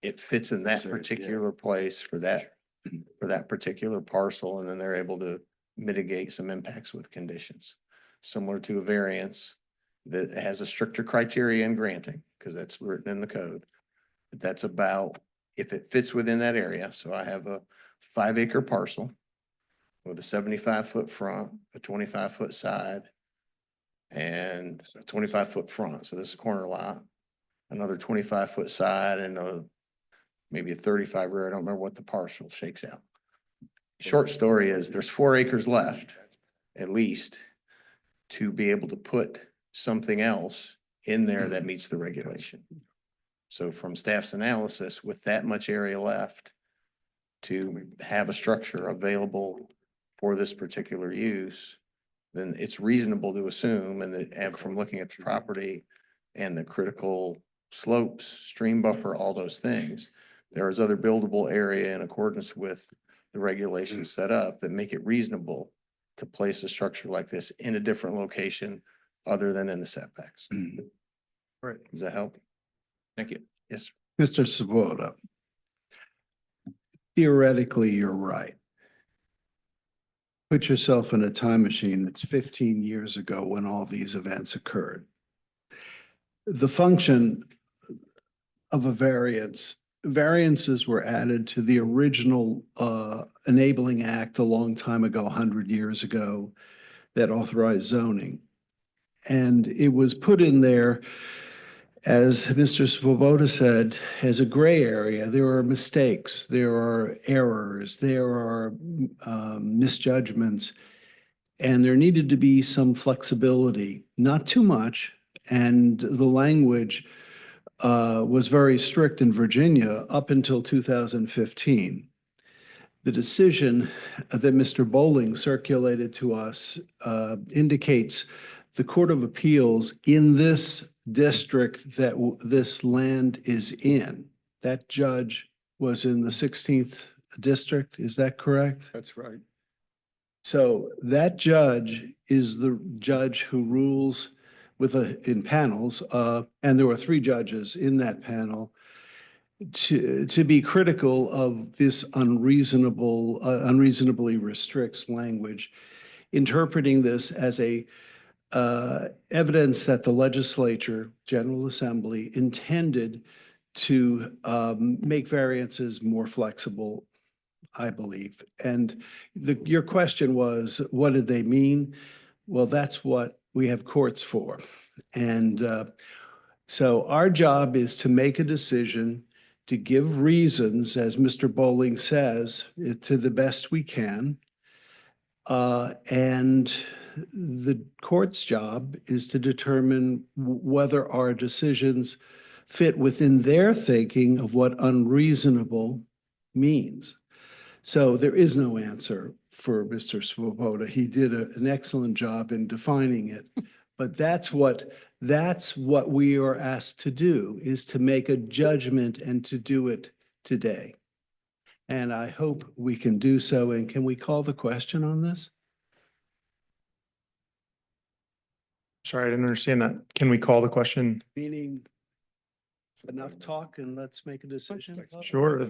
it fits in that particular place for that particular parcel, and then they're able to mitigate some impacts with conditions. Similar to a variance that has a stricter criteria in granting, because that's written in the code. But that's about if it fits within that area. So I have a 5-acre parcel with a 75-foot front, a 25-foot side, and a 25-foot front. So this is a corner lot, another 25-foot side, and maybe a 35 rear. I don't remember what the parcel shakes out. Short story is there's 4 acres left, at least, to be able to put something else in there that meets the regulation. So from staff's analysis, with that much area left to have a structure available for this particular use, then it's reasonable to assume, and from looking at the property and the critical slopes, stream buffer, all those things, there is other buildable area in accordance with the regulations set up that make it reasonable to place a structure like this in a different location other than in the setbacks. Right. Does that help? Thank you. Yes. Mr. Svoboda, theoretically, you're right. Put yourself in a time machine that's 15 years ago when all these events occurred. The function of a variances were added to the original enabling act a long time ago, 100 years ago, that authorized zoning. And it was put in there, as Mr. Svoboda said, as a gray area. There are mistakes, there are errors, there are misjudgments, and there needed to be some flexibility, not too much. And the language was very strict in Virginia up until 2015. The decision that Mr. Bowling circulated to us indicates the Court of Appeals in this district that this land is in. That judge was in the 16th district, is that correct? That's right. So that judge is the judge who rules in panels, and there were 3 judges in that panel to be critical of this unreasonably restricts language, interpreting this as a evidence that the legislature, General Assembly, intended to make variances more flexible, I believe. And your question was, what did they mean? Well, that's what we have courts for. And so our job is to make a decision, to give reasons, as Mr. Bowling says, to the best we can. And the court's job is to determine whether our decisions fit within their thinking of what unreasonable means. So there is no answer for Mr. Svoboda. He did an excellent job in defining it. But that's what we are asked to do, is to make a judgment and to do it today. And I hope we can do so. And can we call the question on this? Sorry, I didn't understand that. Can we call the question? Meaning, enough talk and let's make a decision? Sure.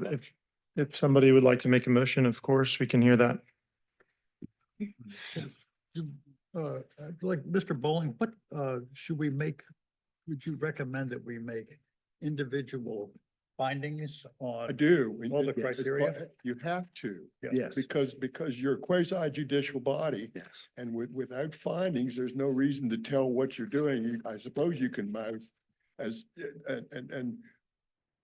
If somebody would like to make a motion, of course, we can hear that. Like Mr. Bowling, what should we make? Would you recommend that we make individual findings I on do. all the It's criteria? You have to. Yes. Because you're a quasi judicial body, Yes. and without findings, there's no reason to tell what you're doing. I suppose you can mouth and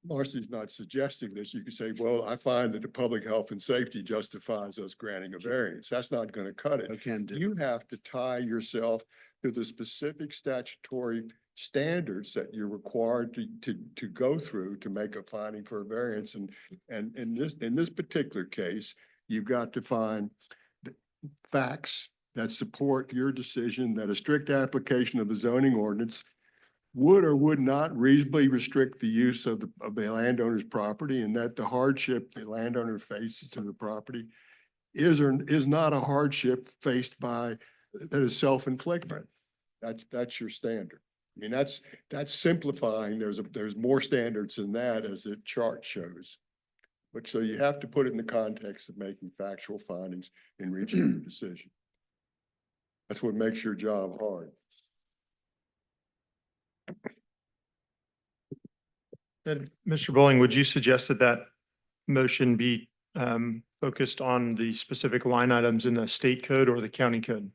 Marcy's not suggesting this. You could say, well, I find that the public health and safety justifies us granting a variance. That's not going to cut it. I can do. You have to tie yourself to the specific statutory standards that you're required to go through to make a finding for a variance. And in this particular case, you've got to find the facts that support your decision that a strict application of the zoning ordinance would or would not reasonably restrict the use of the landowner's property, and that the hardship the landowner faces to the property is or is not a hardship faced by, that is self-inflicted. That's your standard. I mean, that's simplifying. There's more standards than that as the chart shows. But so you have to put it in the context of making factual findings in reaching your decision. That's what makes your job hard. And Mr. Bowling, would you suggest that that motion be focused on the specific line items in the state code or the county code,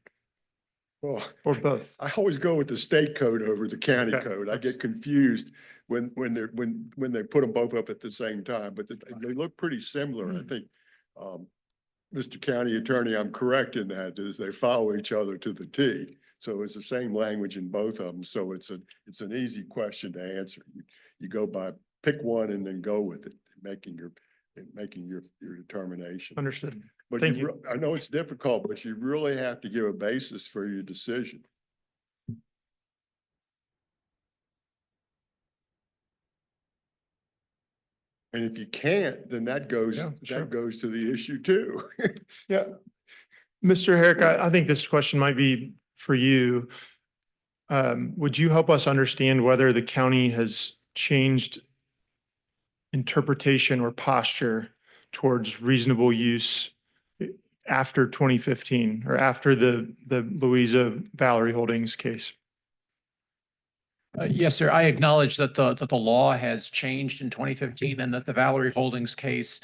Well, or both? I always go with the state code over the county Okay, code. I that's- get confused when they put them both up at the same time, but they look pretty similar. I think, Mr. County Attorney, I'm correct in that, is they follow each other to the T. So it's the same language in both of them. So it's an easy question to answer. You go by, pick one and then go with it, making your determination. Understood. But Thank you. I know it's difficult, but you really have to give a basis for your decision. And if you can't, then that goes sure. to the issue too. Yeah. Mr. Herrick, I think this question might be for you. Would you help us understand whether the county has changed interpretation or posture towards reasonable use after 2015 or after the Louisa Valerie Holdings case? Yes, sir. I acknowledge that the law has changed in 2015 and that the Valerie Holdings case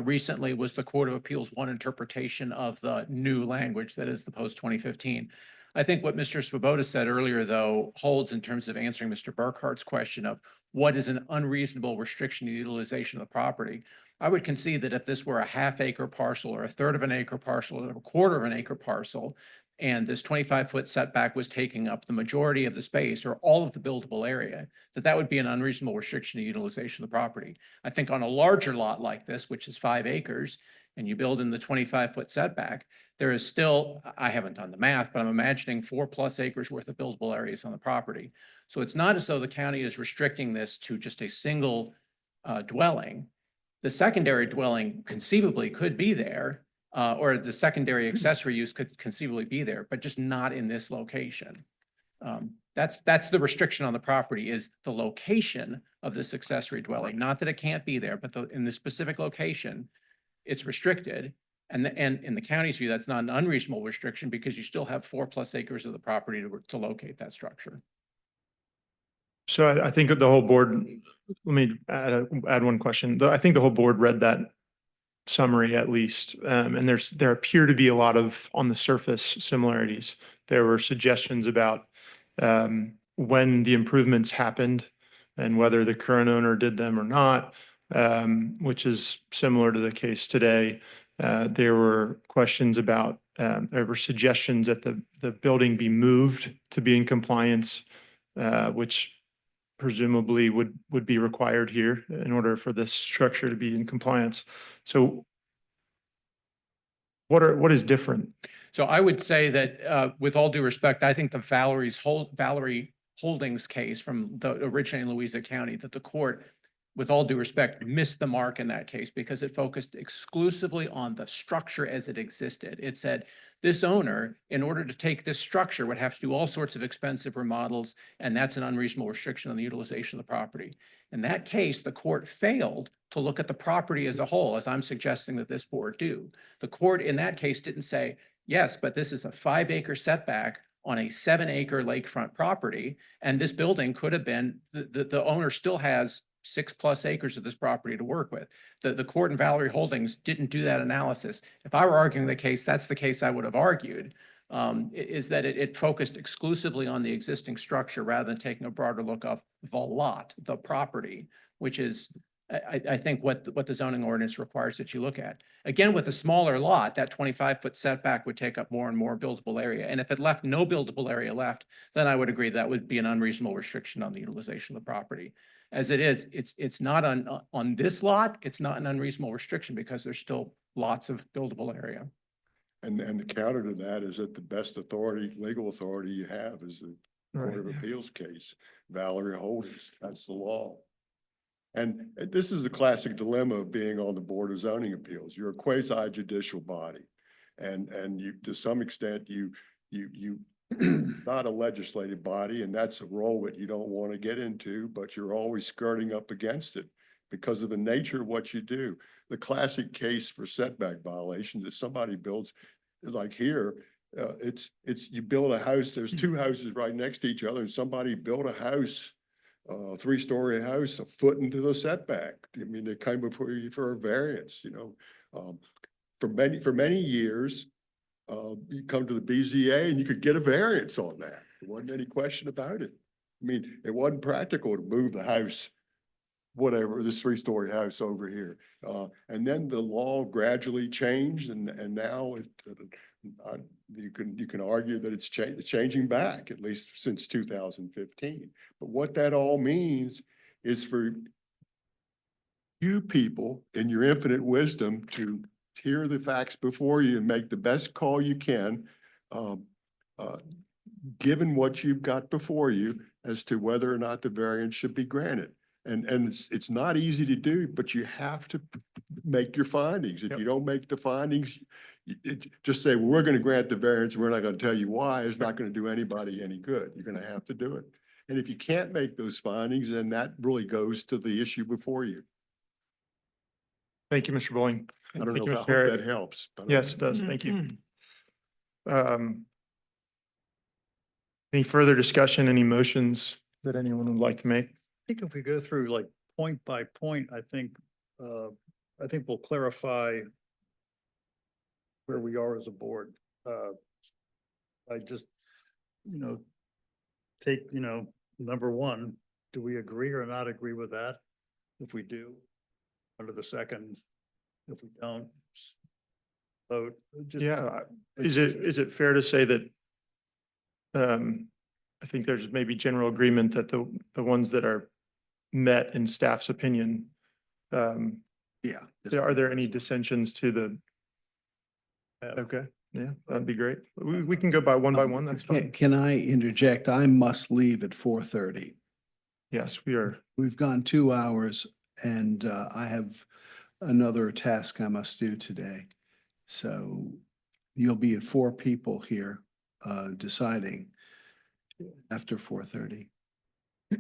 recently was the Court of Appeals one interpretation of the new language that is the post 2015. I think what Mr. Swoboda said earlier, though, holds in terms of answering Mr. Burkhart's question of what is an unreasonable restriction to utilization of the property. I would concede that if this were a half-acre parcel or a third of an acre parcel or a quarter of an acre parcel, and this 25-foot setback was taking up the majority of the space or all of the buildable area, that would be an unreasonable restriction to utilization of the property. I think on a larger lot like this, which is 5 acres, and you build in the 25-foot setback, there is still, I haven't done the math, but I'm imagining 4+ acres worth of buildable areas on the property. So it's not as though the county is restricting this to just a single dwelling. The secondary dwelling conceivably could be there, or the secondary accessory use could conceivably be there, but just not in this location. That's the restriction on the property, is the location of this accessory dwelling. Not that it can't be there, but in the specific location, it's restricted. And in the county's view, that's not an unreasonable restriction because you still have 4+ acres of the property to locate that structure. So I think the whole board, let me add one question. I think the whole board read that summary at least, and there appear to be a lot of on the surface similarities. There were suggestions about when the improvements happened and whether the current owner did them or not, which is similar to the case today. There were questions about, there were suggestions that the building be moved to be in compliance, which presumably would be required here in order for this structure to be in compliance. So what is different? So I would say that with all due respect, I think the Valerie Holdings case from the originating Louisa County, that the court, with all due respect, missed the mark in that case because it focused exclusively on the structure as it existed. It said this owner, in order to take this structure, would have to do all sorts of expensive remodels, and that's an unreasonable restriction on the utilization of the property. In that case, the court failed to look at the property as a whole, as I'm suggesting that this board do. The court in that case didn't say, yes, but this is a 5-acre setback on a 7-acre lakefront property, and this building could have been, the owner still has 6+ acres of this property to work with. The court in Valerie Holdings didn't do that analysis. If I were arguing the case, that's the case I would have argued, is that it focused exclusively on the existing structure rather than taking a broader look of the lot, the property, which is, I think, what the zoning ordinance requires that you look at. Again, with a smaller lot, that 25-foot setback would take up more and more buildable area. And if it left no buildable area left, then I would agree that would be an unreasonable restriction on the utilization of the property. As it is, it's not on this lot, it's not an unreasonable restriction because there's still lots of buildable area. And the counter to that is that the best authority, legal authority you have is the Court of Appeals case, Valerie Holdings. That's the law. And this is the classic dilemma of being on the Board of Zoning Appeals. You're a quasi judicial body. And you, to some extent, you not a legislative body, and that's a role that you don't want to get into, but you're always skirting up against it because of the nature of what you do. The classic case for setback violations is somebody builds, like here, you build a house, there's two houses right next to each other, and somebody built a house, three-story house, a foot into the setback. I mean, they came before you for a variance, you know. For many years, you come to the BZA and you could get a variance on that. There wasn't any question about it. I mean, it wasn't practical to move the house, whatever, this three-story house over here. And then the law gradually changed, and now you can argue that it's changing back, at least since 2015. But what that all means is for you people in your infinite wisdom to hear the facts before you and make the best call you can, given what you've got before you, as to whether or not the variance should be granted. And it's not easy to do, but you have to make your findings. If you don't make the findings, just say, well, we're going to grant the variance, we're not going to tell you why, it's not going to do anybody any good. You're going to have to do it. And if you can't make those findings, then that really goes to the issue before you. Thank you, Mr. Bowling. I don't know Thank you, if I Mr. hope Herrick. that helps. But Yes, it does. Thank you. Any further discussion, any motions that anyone would like to make? I think if we go through like point by point, I think we'll clarify where we are as a board. I just, take, number one, do we agree or not agree with that? If we do, under the second, if we don't, vote. Yeah, is it fair to say that I think there's maybe general agreement that the ones that are met in staff's opinion, Yeah. are there any dissensions to the? Okay, yeah, that'd be great. We can go by one, that's fine. Can I interject? I must leave at 4:30. Yes, we are. We've gone 2 hours and I have another task I must do today. So you'll be at 4 people here deciding after 4:30.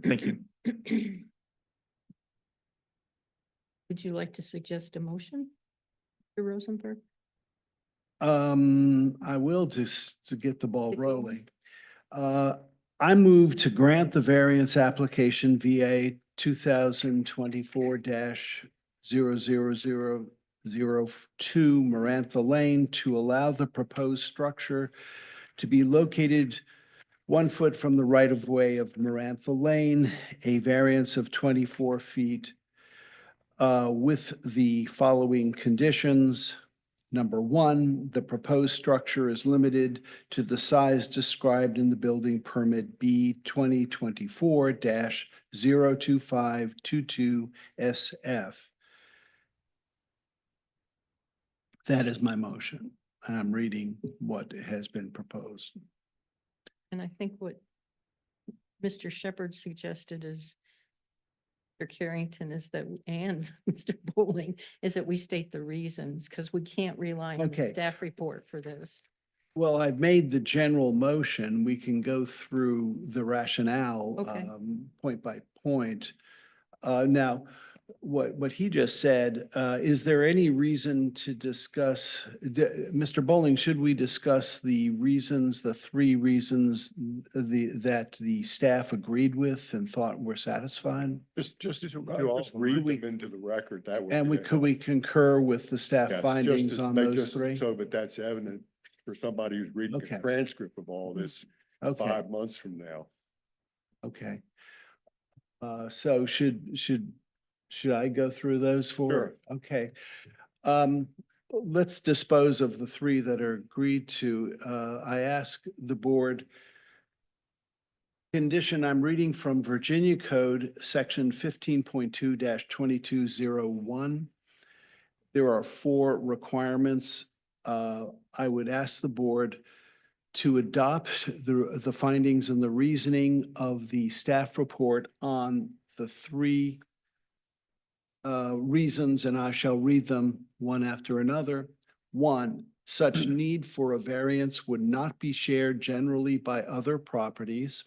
Thank you. Would you like to suggest a motion, Mr. Rosenberg? I will, just to get the ball rolling. I move to grant the variance application VA 2024-00002 Marantha Lane to allow the proposed structure to be located 1 foot from the right-of-way of Marantha Lane, a variance of 24 feet with the following conditions. Number 1, the proposed structure is limited to the size described in the building permit B 2024-02522 SF. That is my motion, and I'm reading what has been proposed. And I think what Mr. Shepherd suggested is, Mr. Carrington, is that, and Mr. Bowling, is that we state the reasons, because we can't rely on the Okay. staff report for this. Well, I've made the general motion. We can go through the rationale Okay. point by point. Now, what he just said, is there any reason to discuss, Mr. Bowling, should we discuss the reasons, the 3 reasons that the staff agreed with and thought were satisfied? Just read them into the record. That would. And be a could we concur with the staff Yes, findings just on make- those just 3? So that that's evident for somebody who's reading Okay. a transcript of all this Okay, 5 months from now. okay. So should I go through those 4? Sure. Okay. Let's dispose of the 3 that are agreed to. I ask the board, condition, I'm reading from Virginia Code, section 15.2-2201. There are 4 requirements. I would ask the board to adopt the findings and the reasoning of the staff report on the 3 reasons, and I shall read them one after another. 1, Such need for a variance would not be shared generally by other properties.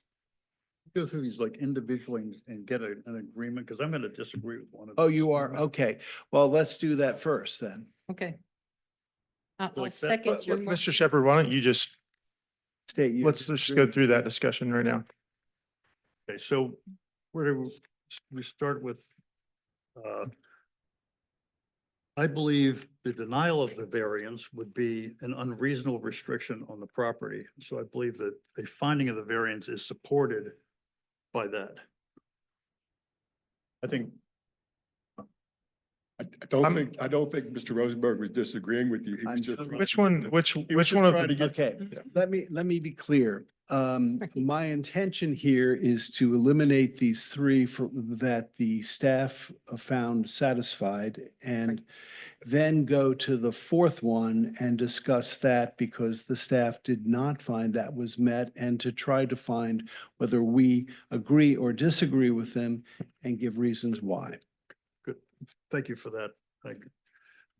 Go through these like individually and get an agreement, because I'm going to disagree with one of. Oh, these. you are? Okay. Well, let's do that first then. Okay. I'll Like that- second your Mr. motion. Shepherd, why don't you just, State you. let's just go through that discussion right now. Okay, so where do we start with? I believe the denial of the variance would be an unreasonable restriction on the property. So I believe that a finding of the variance is supported by that. I think, I don't think Mr. Rosenberg was disagreeing with you. He was I'm just. totally- trying which to one, get- which he was one just of trying to the, get- Okay, let me be clear. My intention here is to eliminate these three that the staff found satisfied and then go to the fourth one and discuss that because the staff did not find that was met and to try to find whether we agree or disagree with them and give reasons why. Good. Thank you for that. Thank you.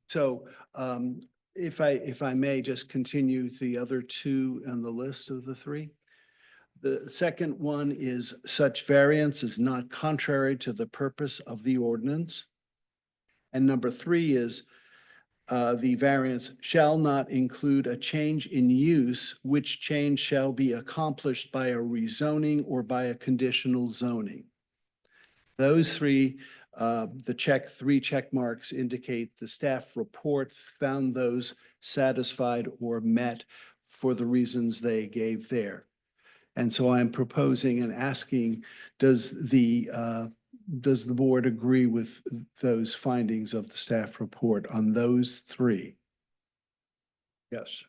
So if I may just continue the other two on the list of the three. The second one is such variance is not contrary to the purpose of the ordinance. And number three is the variance shall not include a change in use, which change shall be accomplished by a rezoning or by a conditional zoning. Those three, three check marks indicate the staff report found those satisfied or met for the reasons they gave there. And so I'm proposing and asking, does the board agree with those findings of the staff report on those three? Yes.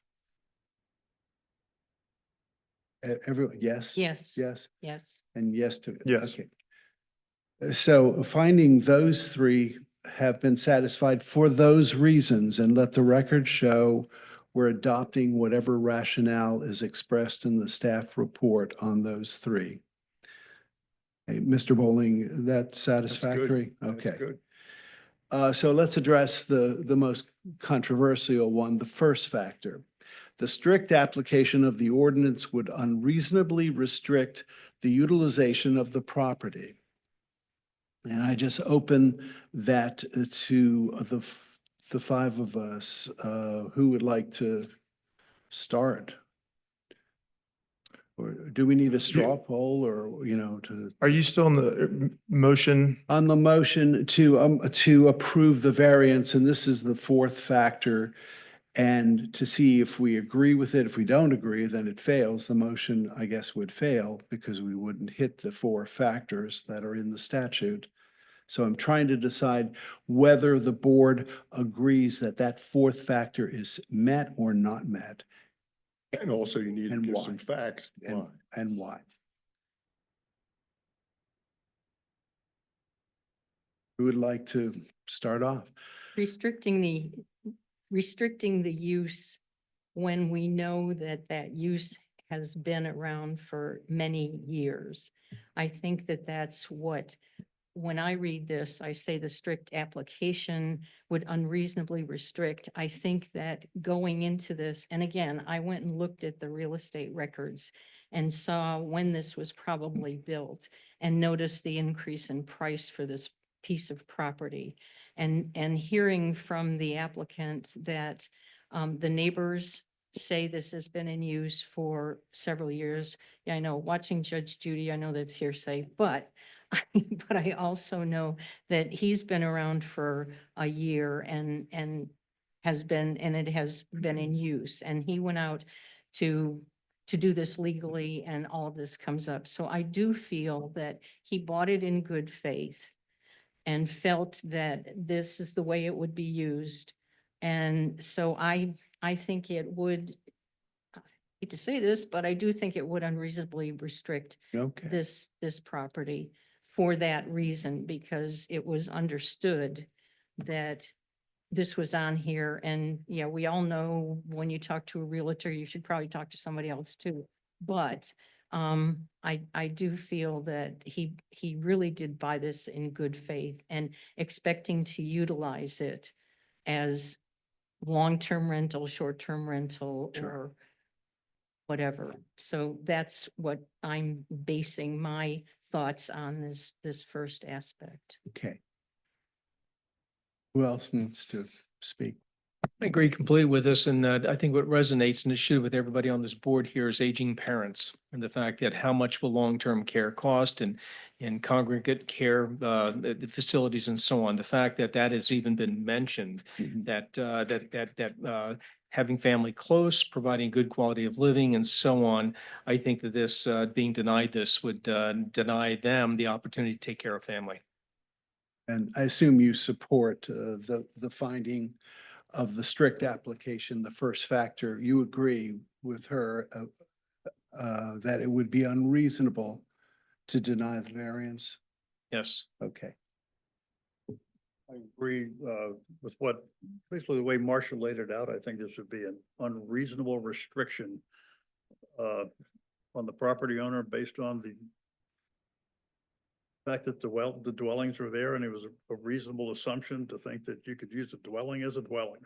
Everyone, yes? Yes, Yes, yes. and yes to. Yes. Okay. So finding those three have been satisfied for those reasons, and let the record show we're adopting whatever rationale is expressed in the staff report on those three. Hey, Mr. Bowling, that's That's good. satisfactory? That's Okay. good. So let's address the most controversial one, the first factor. The strict application of the ordinance would unreasonably restrict the utilization of the property. And I just open that to the five of us who would like to start. Or do we need a straw poll or, to? are you still in the motion? On the motion to approve the variance, and this is the fourth factor, and to see if we agree with it. If we don't agree, then it fails. The motion, I guess, would fail because we wouldn't hit the four factors that are in the statute. So I'm trying to decide whether the board agrees that that fourth factor is met or not met, And also you need to And give why? some facts. and, Why? and why. Who would like to start off? Restricting the use when we know that that use has been around for many years. I think that that's what, when I read this, I say the strict application would unreasonably restrict. I think that going into this, and again, I went and looked at the real estate records and saw when this was probably built and noticed the increase in price for this piece of property. And hearing from the applicant that the neighbors say this has been in use for several years. Yeah, I know, watching Judge Judy, I know that's hearsay, but but I also know that he's been around for a year and it has been in use. And he went out to do this legally and all of this comes up. So I do feel that he bought it in good faith and felt that this is the way it would be used. And so I think it would, I hate to say this, but I do think it would unreasonably restrict Okay. this property for that reason, because it was understood that this was on here. And yeah, we all know when you talk to a realtor, you should probably talk to somebody else too. But I do feel that he really did buy this in good faith and expecting to utilize it as long-term rental, short-term rental, Sure. or whatever. So that's what I'm basing my thoughts on this first aspect. Okay. Who else needs to speak? I agree completely with this, and I think what resonates, and it should with everybody on this board here, is aging parents and the fact that how much will long-term care cost and congregate care, the facilities and so on. The fact that that has even been mentioned, Mhm. that having family close, providing good quality of living and so on. I think that this, being denied this would deny them the opportunity to take care of family. And I assume you support the finding of the strict application, the first factor. You agree with her that it would be unreasonable to deny the variance? Yes. Okay. I agree with what, basically the way Marcia laid it out. I think this would be an unreasonable restriction on the property owner based on the fact that the dwellings were there, and it was a reasonable assumption to think that you could use a dwelling as a dwelling.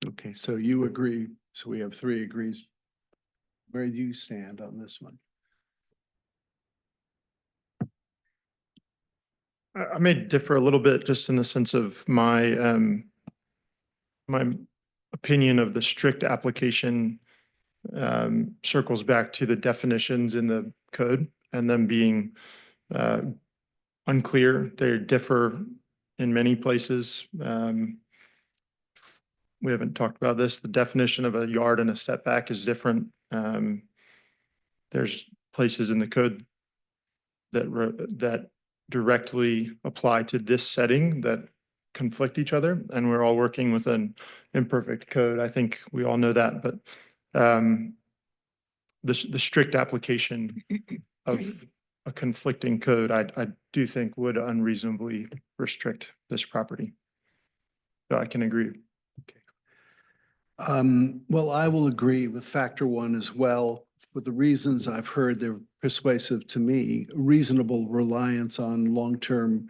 Okay, so you agree. So we have three agrees. Where do you stand on this one? I may differ a little bit just in the sense of my opinion of the strict application circles back to the definitions in the code and them being unclear. They differ in many places. We haven't talked about this. The definition of a yard and a setback is different. There's places in the code that directly apply to this setting that conflict each other, and we're all working with an imperfect code. I think we all know that, but the strict application of a conflicting code, I do think would unreasonably restrict this property. So I can agree. Well, I will agree with factor one as well. For the reasons I've heard, they're persuasive to me. Reasonable reliance on long-term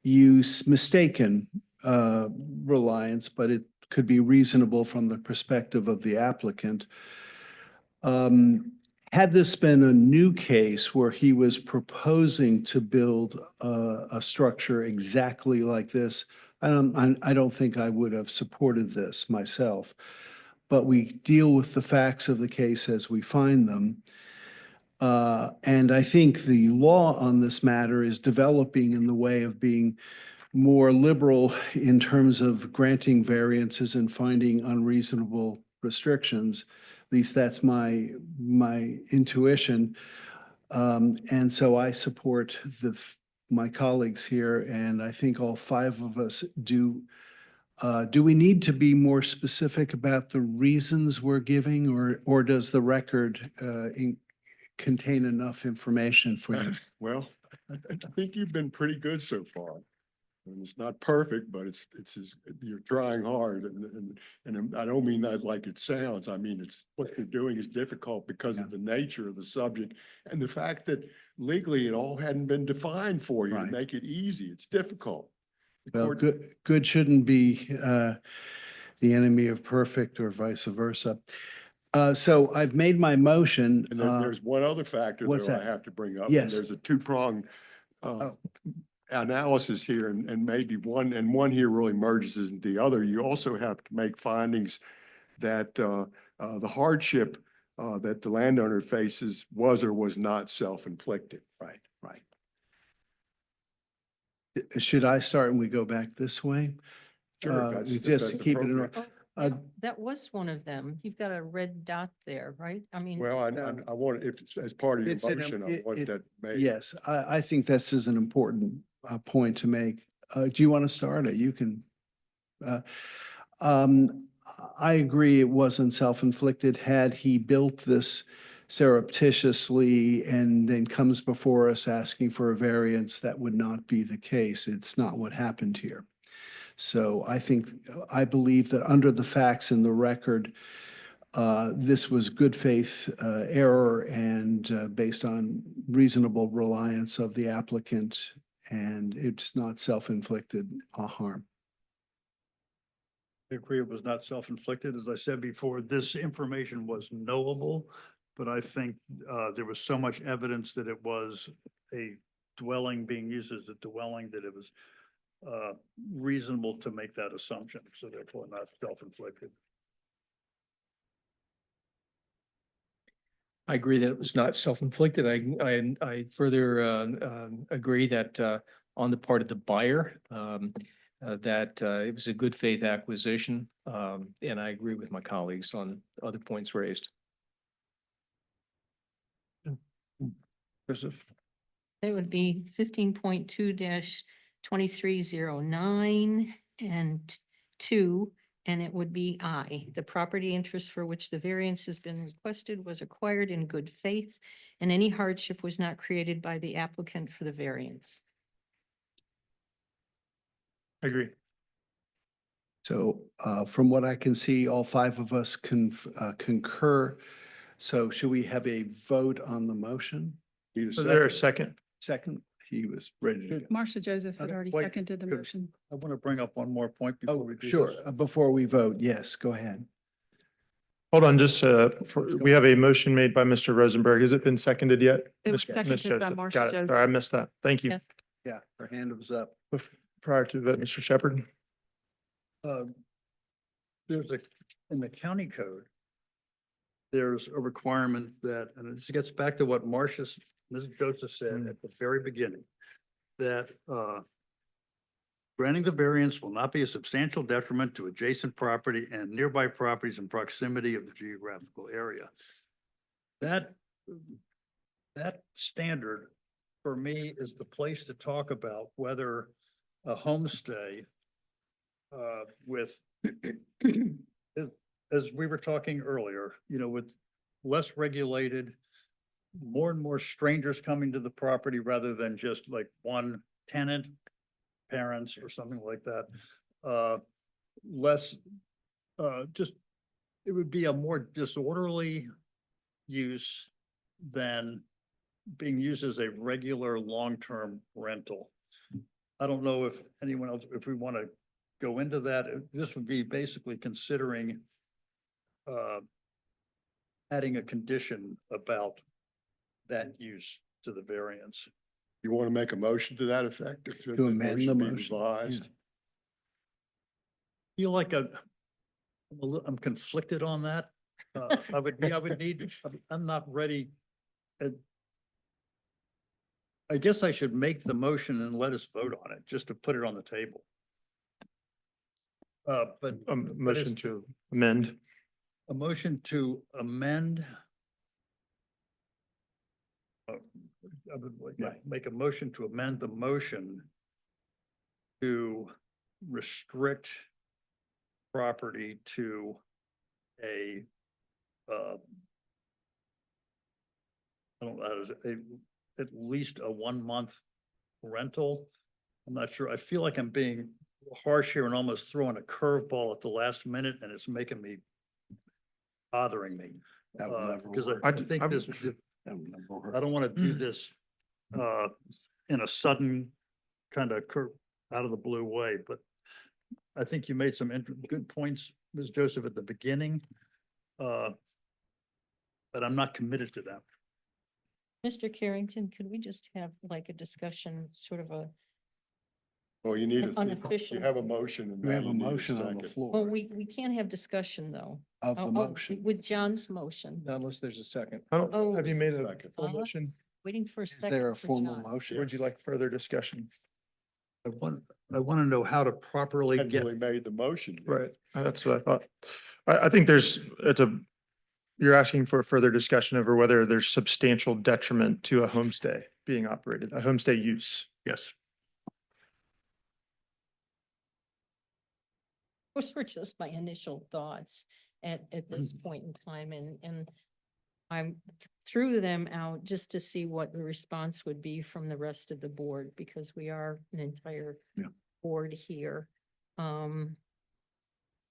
use, mistaken reliance, but it could be reasonable from the perspective of the applicant. Had this been a new case where he was proposing to build a structure exactly like this, I don't think I would have supported this myself. But we deal with the facts of the case as we find them. And I think the law on this matter is developing in the way of being more liberal in terms of granting variances and finding unreasonable restrictions. At least that's my intuition. And so I support my colleagues here, and I think all five of us do. Do we need to be more specific about the reasons we're giving, or does the record contain enough information for you? Well, I think you've been pretty good so far. And it's not perfect, but you're trying hard, and I don't mean that like it sounds. I mean, it's what you're doing is difficult because of the nature of the subject and the fact that legally it all hadn't been defined for you to Right. make it easy. It's difficult. The Well, court- good shouldn't be the enemy of perfect or vice versa. So I've made my motion. And there's one other factor what's though I that? have to bring up. and Yes. There's a two-pronged Oh. analysis here, and maybe one here really merges into the other. You also have to make findings that the hardship that the landowner faces was or was not self-inflicted. Right, right. Should I start and we go back this way? Sure, if Just that's to keep it in. appropriate. Uh, That was one of them. You've got a red dot there, right? I mean. Well, I want, if it's as part of your It's an- motion, I it- want it- that made. Yes, I think this is an important point to make. Do you want to start it? You can. I agree it wasn't self-inflicted. Had he built this surreptitiously and then comes before us asking for a variance, that would not be the case. It's not what happened here. So I believe that under the facts in the record, this was good faith error and based on reasonable reliance of the applicant, and it's not self-inflicted harm. I agree it was not self-inflicted. As I said before, this information was knowable, but I think there was so much evidence that it was a dwelling being used as a dwelling that it was reasonable to make that assumption, so therefore not self-inflicted. I agree that it was not self-inflicted. I further agree that on the part of the buyer, that it was a good faith acquisition. And I agree with my colleagues on other points raised. Joseph? That would be 15.2-2309 and 2, and it would be I. The property interest for which the variance has been requested was acquired in good faith, and any hardship was not created by the applicant for the variance. I agree. So from what I can see, all five of us concur. So should we have a vote on the motion? Need a Is there a second? second? Second, he was ready to go. Marcia Joseph had already Wait, seconded the good. motion. I want to bring up one more point before Oh, we do sure. this. Before we vote, yes, go ahead. Hold on, just, Let's go. we have a motion made by Mr. Rosenberg. Has it been seconded yet? It was Ms. seconded by Joseph? Marcia Got it. Joseph. Sorry, I missed that. Thank you. Yes. Yeah, her hand was up. Prior to that, Mr. Shepherd? There's in the county code, there's a requirement that, and this gets back to what Mrs. Joseph said at the very beginning, that granting the variance will not be a substantial detriment to adjacent property and nearby properties in proximity of the geographical area. That standard for me is the place to talk about whether a homestay with, as we were talking earlier, with less regulated, more and more strangers coming to the property rather than just like one tenant, parents or something like that. Less, just, it would be a more disorderly use than being used as a regular long-term rental. I don't know if anyone else, if we want to go into that, this would be basically considering adding a condition about that use to the variance. You want to make a motion to that effect? To amend the be motion, revised? Feel like I'm conflicted on that. I would need, I'm not ready. I guess I should make the motion and let us vote on it, just to put it on the table. But Motion to amend. a motion to amend. I would make a motion to amend the motion to restrict property to a, I don't know, how to say, at least a 1 month rental. I'm not sure. I feel like I'm being harsh here and almost throwing a curveball at the last minute, and it's bothering me. That will never Because work. I think this, That will never work. I don't want to do this in a sudden kind of curve out of the blue way, but I think you made some good points, Ms. Joseph, at the beginning. But I'm not committed to that. Mr. Carrington, could we just have like a discussion, sort of a, Well, you need An a, unofficial- you have a motion. And We now have you a need motion on the second. well, floor we can't have discussion though. of the Oh, motion. with John's motion, Not unless there's a second. Oh. Have you made a Second. full Uh-huh. motion? waiting for a Is second. there a for formal John. motion? Would you like further discussion? I want to know how to properly Hadn't get, really made the motion. yet. Right, that's what I thought. I think you're asking for further discussion over whether there's substantial detriment to a homestay being operated, a homestay use. yes. Those were just my initial thoughts at this point in time, and I'm threw them out just to see what the response would be from the rest of the board, because we are an entire Yeah. board here.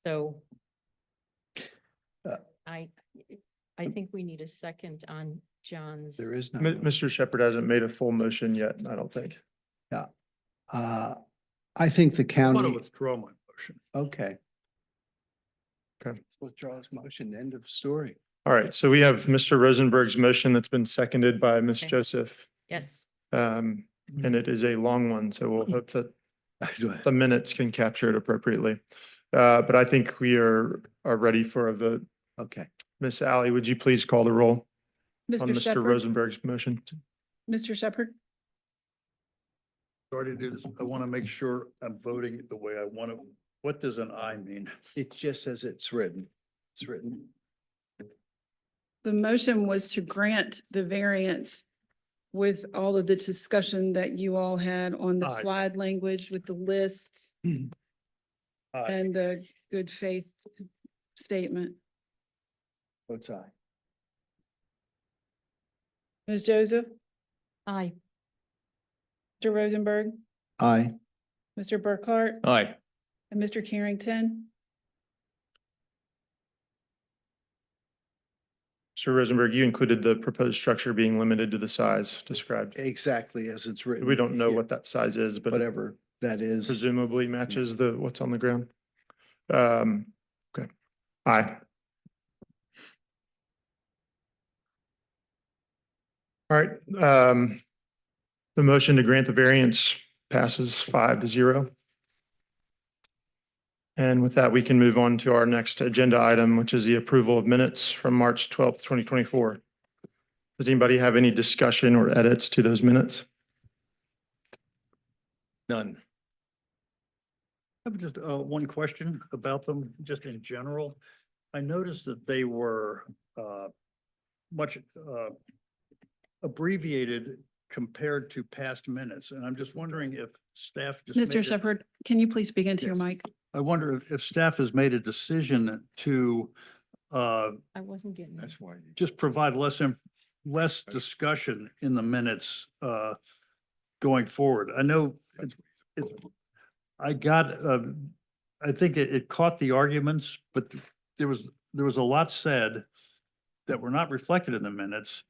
So Uh, I think we need a second on John's. There is no. Mr. Shepherd hasn't made a full motion yet, I don't think. I think the I want to county, withdraw my motion. okay. Withdraw his motion, end of story. All right, so we have Mr. Rosenberg's motion that's been seconded by Ms. Okay. Joseph. Yes. And it is a long one, so we'll hope that the minutes can capture it appropriately. But I think we are ready for a vote. Okay. Ms. Ally, would you please call the roll on Mr. Mr. Shepherd, Rosenberg's motion? Mr. Shepherd, Sorry to do this. I want to make sure I'm voting the way I want to. What does an I mean? It just says it's written. It's written. the motion was to grant the variance with all of the discussion that you all had on the Aye. slide language with the lists Aye. and the good faith statement. Votes aye. Ms. Joseph, Aye. Mr. Rosenberg, Aye. Mr. Burkhart, Aye. and Mr. Carrington. Mr. Rosenberg, you included the proposed structure being limited to the size described. Exactly as it's written. We don't know here. what that size is, but it Whatever that is. presumably matches what's on the ground. Okay. Aye. All right, the motion to grant the variance passes 5-0. And with that, we can move on to our next agenda item, which is the approval of minutes from March 12th, 2024. Does anybody have any discussion or edits to those minutes? None. I have just one question about them, just in general. I noticed that they were much abbreviated compared to past minutes, and I'm just wondering if staff just Mr. made Shepherd, can you please speak into your Yes. mic? I wonder if staff has made a decision to I wasn't getting it. why. just provide less discussion in the minutes going forward. I know I got, I think it caught the arguments, but there was a lot said that were not reflected in the minutes,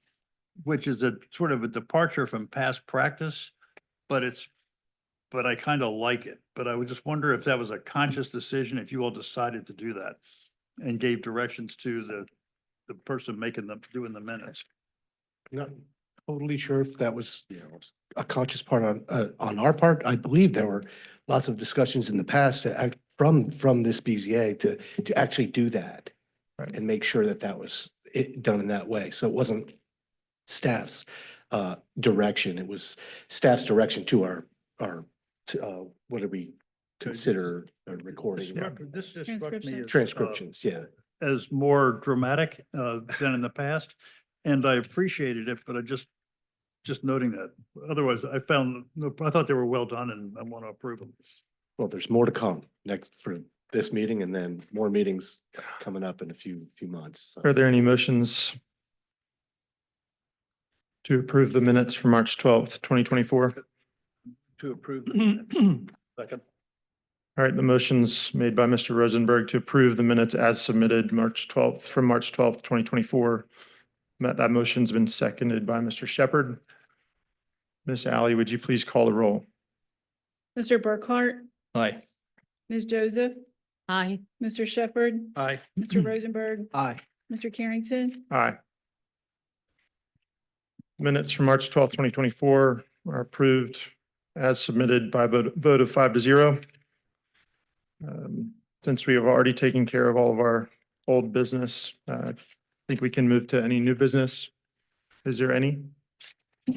which is a sort of a departure from past practice, but I kind of like it. But I would just wonder if that was a conscious decision, if you all decided to do that and gave directions to the person doing the minutes. Not totally sure if that was a conscious part on our part. I believe there were lots of discussions in the past to act from this BZA to actually do that Right. and make sure that that was done in that way. So it wasn't staff's direction. It was staff's direction to our what do we consider a recording? This just struck me as Transcriptions, yeah. as more dramatic than in the past, and I appreciated it, but I just noting that. Otherwise, I thought they were well done, and I want to approve them. Well, there's more to come next for this meeting and then more meetings coming up in a few months. So. Are there any motions to approve the minutes from March 12th, 2024? To approve. the minutes. Second. All right, the motion's made by Mr. Rosenberg to approve the minutes as submitted from March 12th, 2024. That motion's been seconded by Mr. Shepherd. Ms. Ally, would you please call the roll? Mr. Burkhart, Aye. Ms. Joseph, Aye. Mr. Shepherd, Aye. Mr. Rosenberg, Aye. Mr. Carrington. Aye. Minutes from March 12th, 2024 are approved as submitted by a vote of 5-0. Since we have already taken care of all of our old business, I think we can move to any new business. Is there any?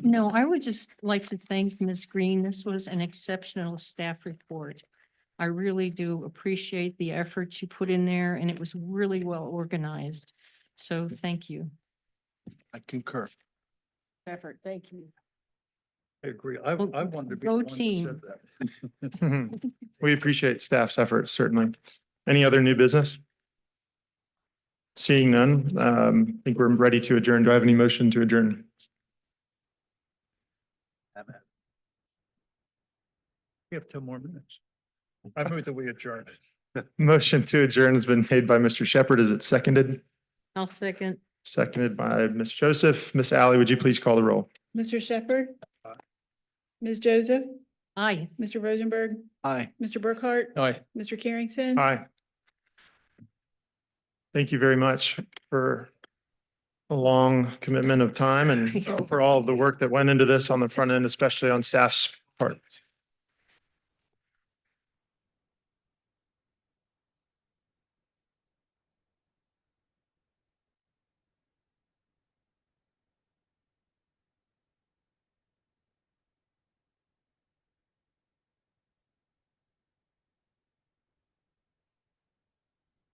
No, I would just like to thank Ms. Green. This was an exceptional staff report. I really do appreciate the effort you put in there, and it was really well organized. So thank you. I concur. Effort, thank you. I agree. I wanted to be. Go the one that team. said that. We appreciate staff's efforts, certainly. Any other new business? Seeing none, I think we're ready to adjourn. Do I have any motion to adjourn? We have 10 more minutes. I move that we adjourn. Motion to adjourn has been made by Mr. Shepherd. Is it seconded? I'll second. Seconded by Ms. Joseph. Ms. Ally, would you please call the roll? Mr. Shepherd, Aye. Ms. Joseph, Aye. Mr. Rosenberg, Aye. Mr. Burkhart, Aye. Mr. Carrington. Aye. Thank you very much for a long commitment of time and for all of the work that went into this on the front end, especially on staff's part.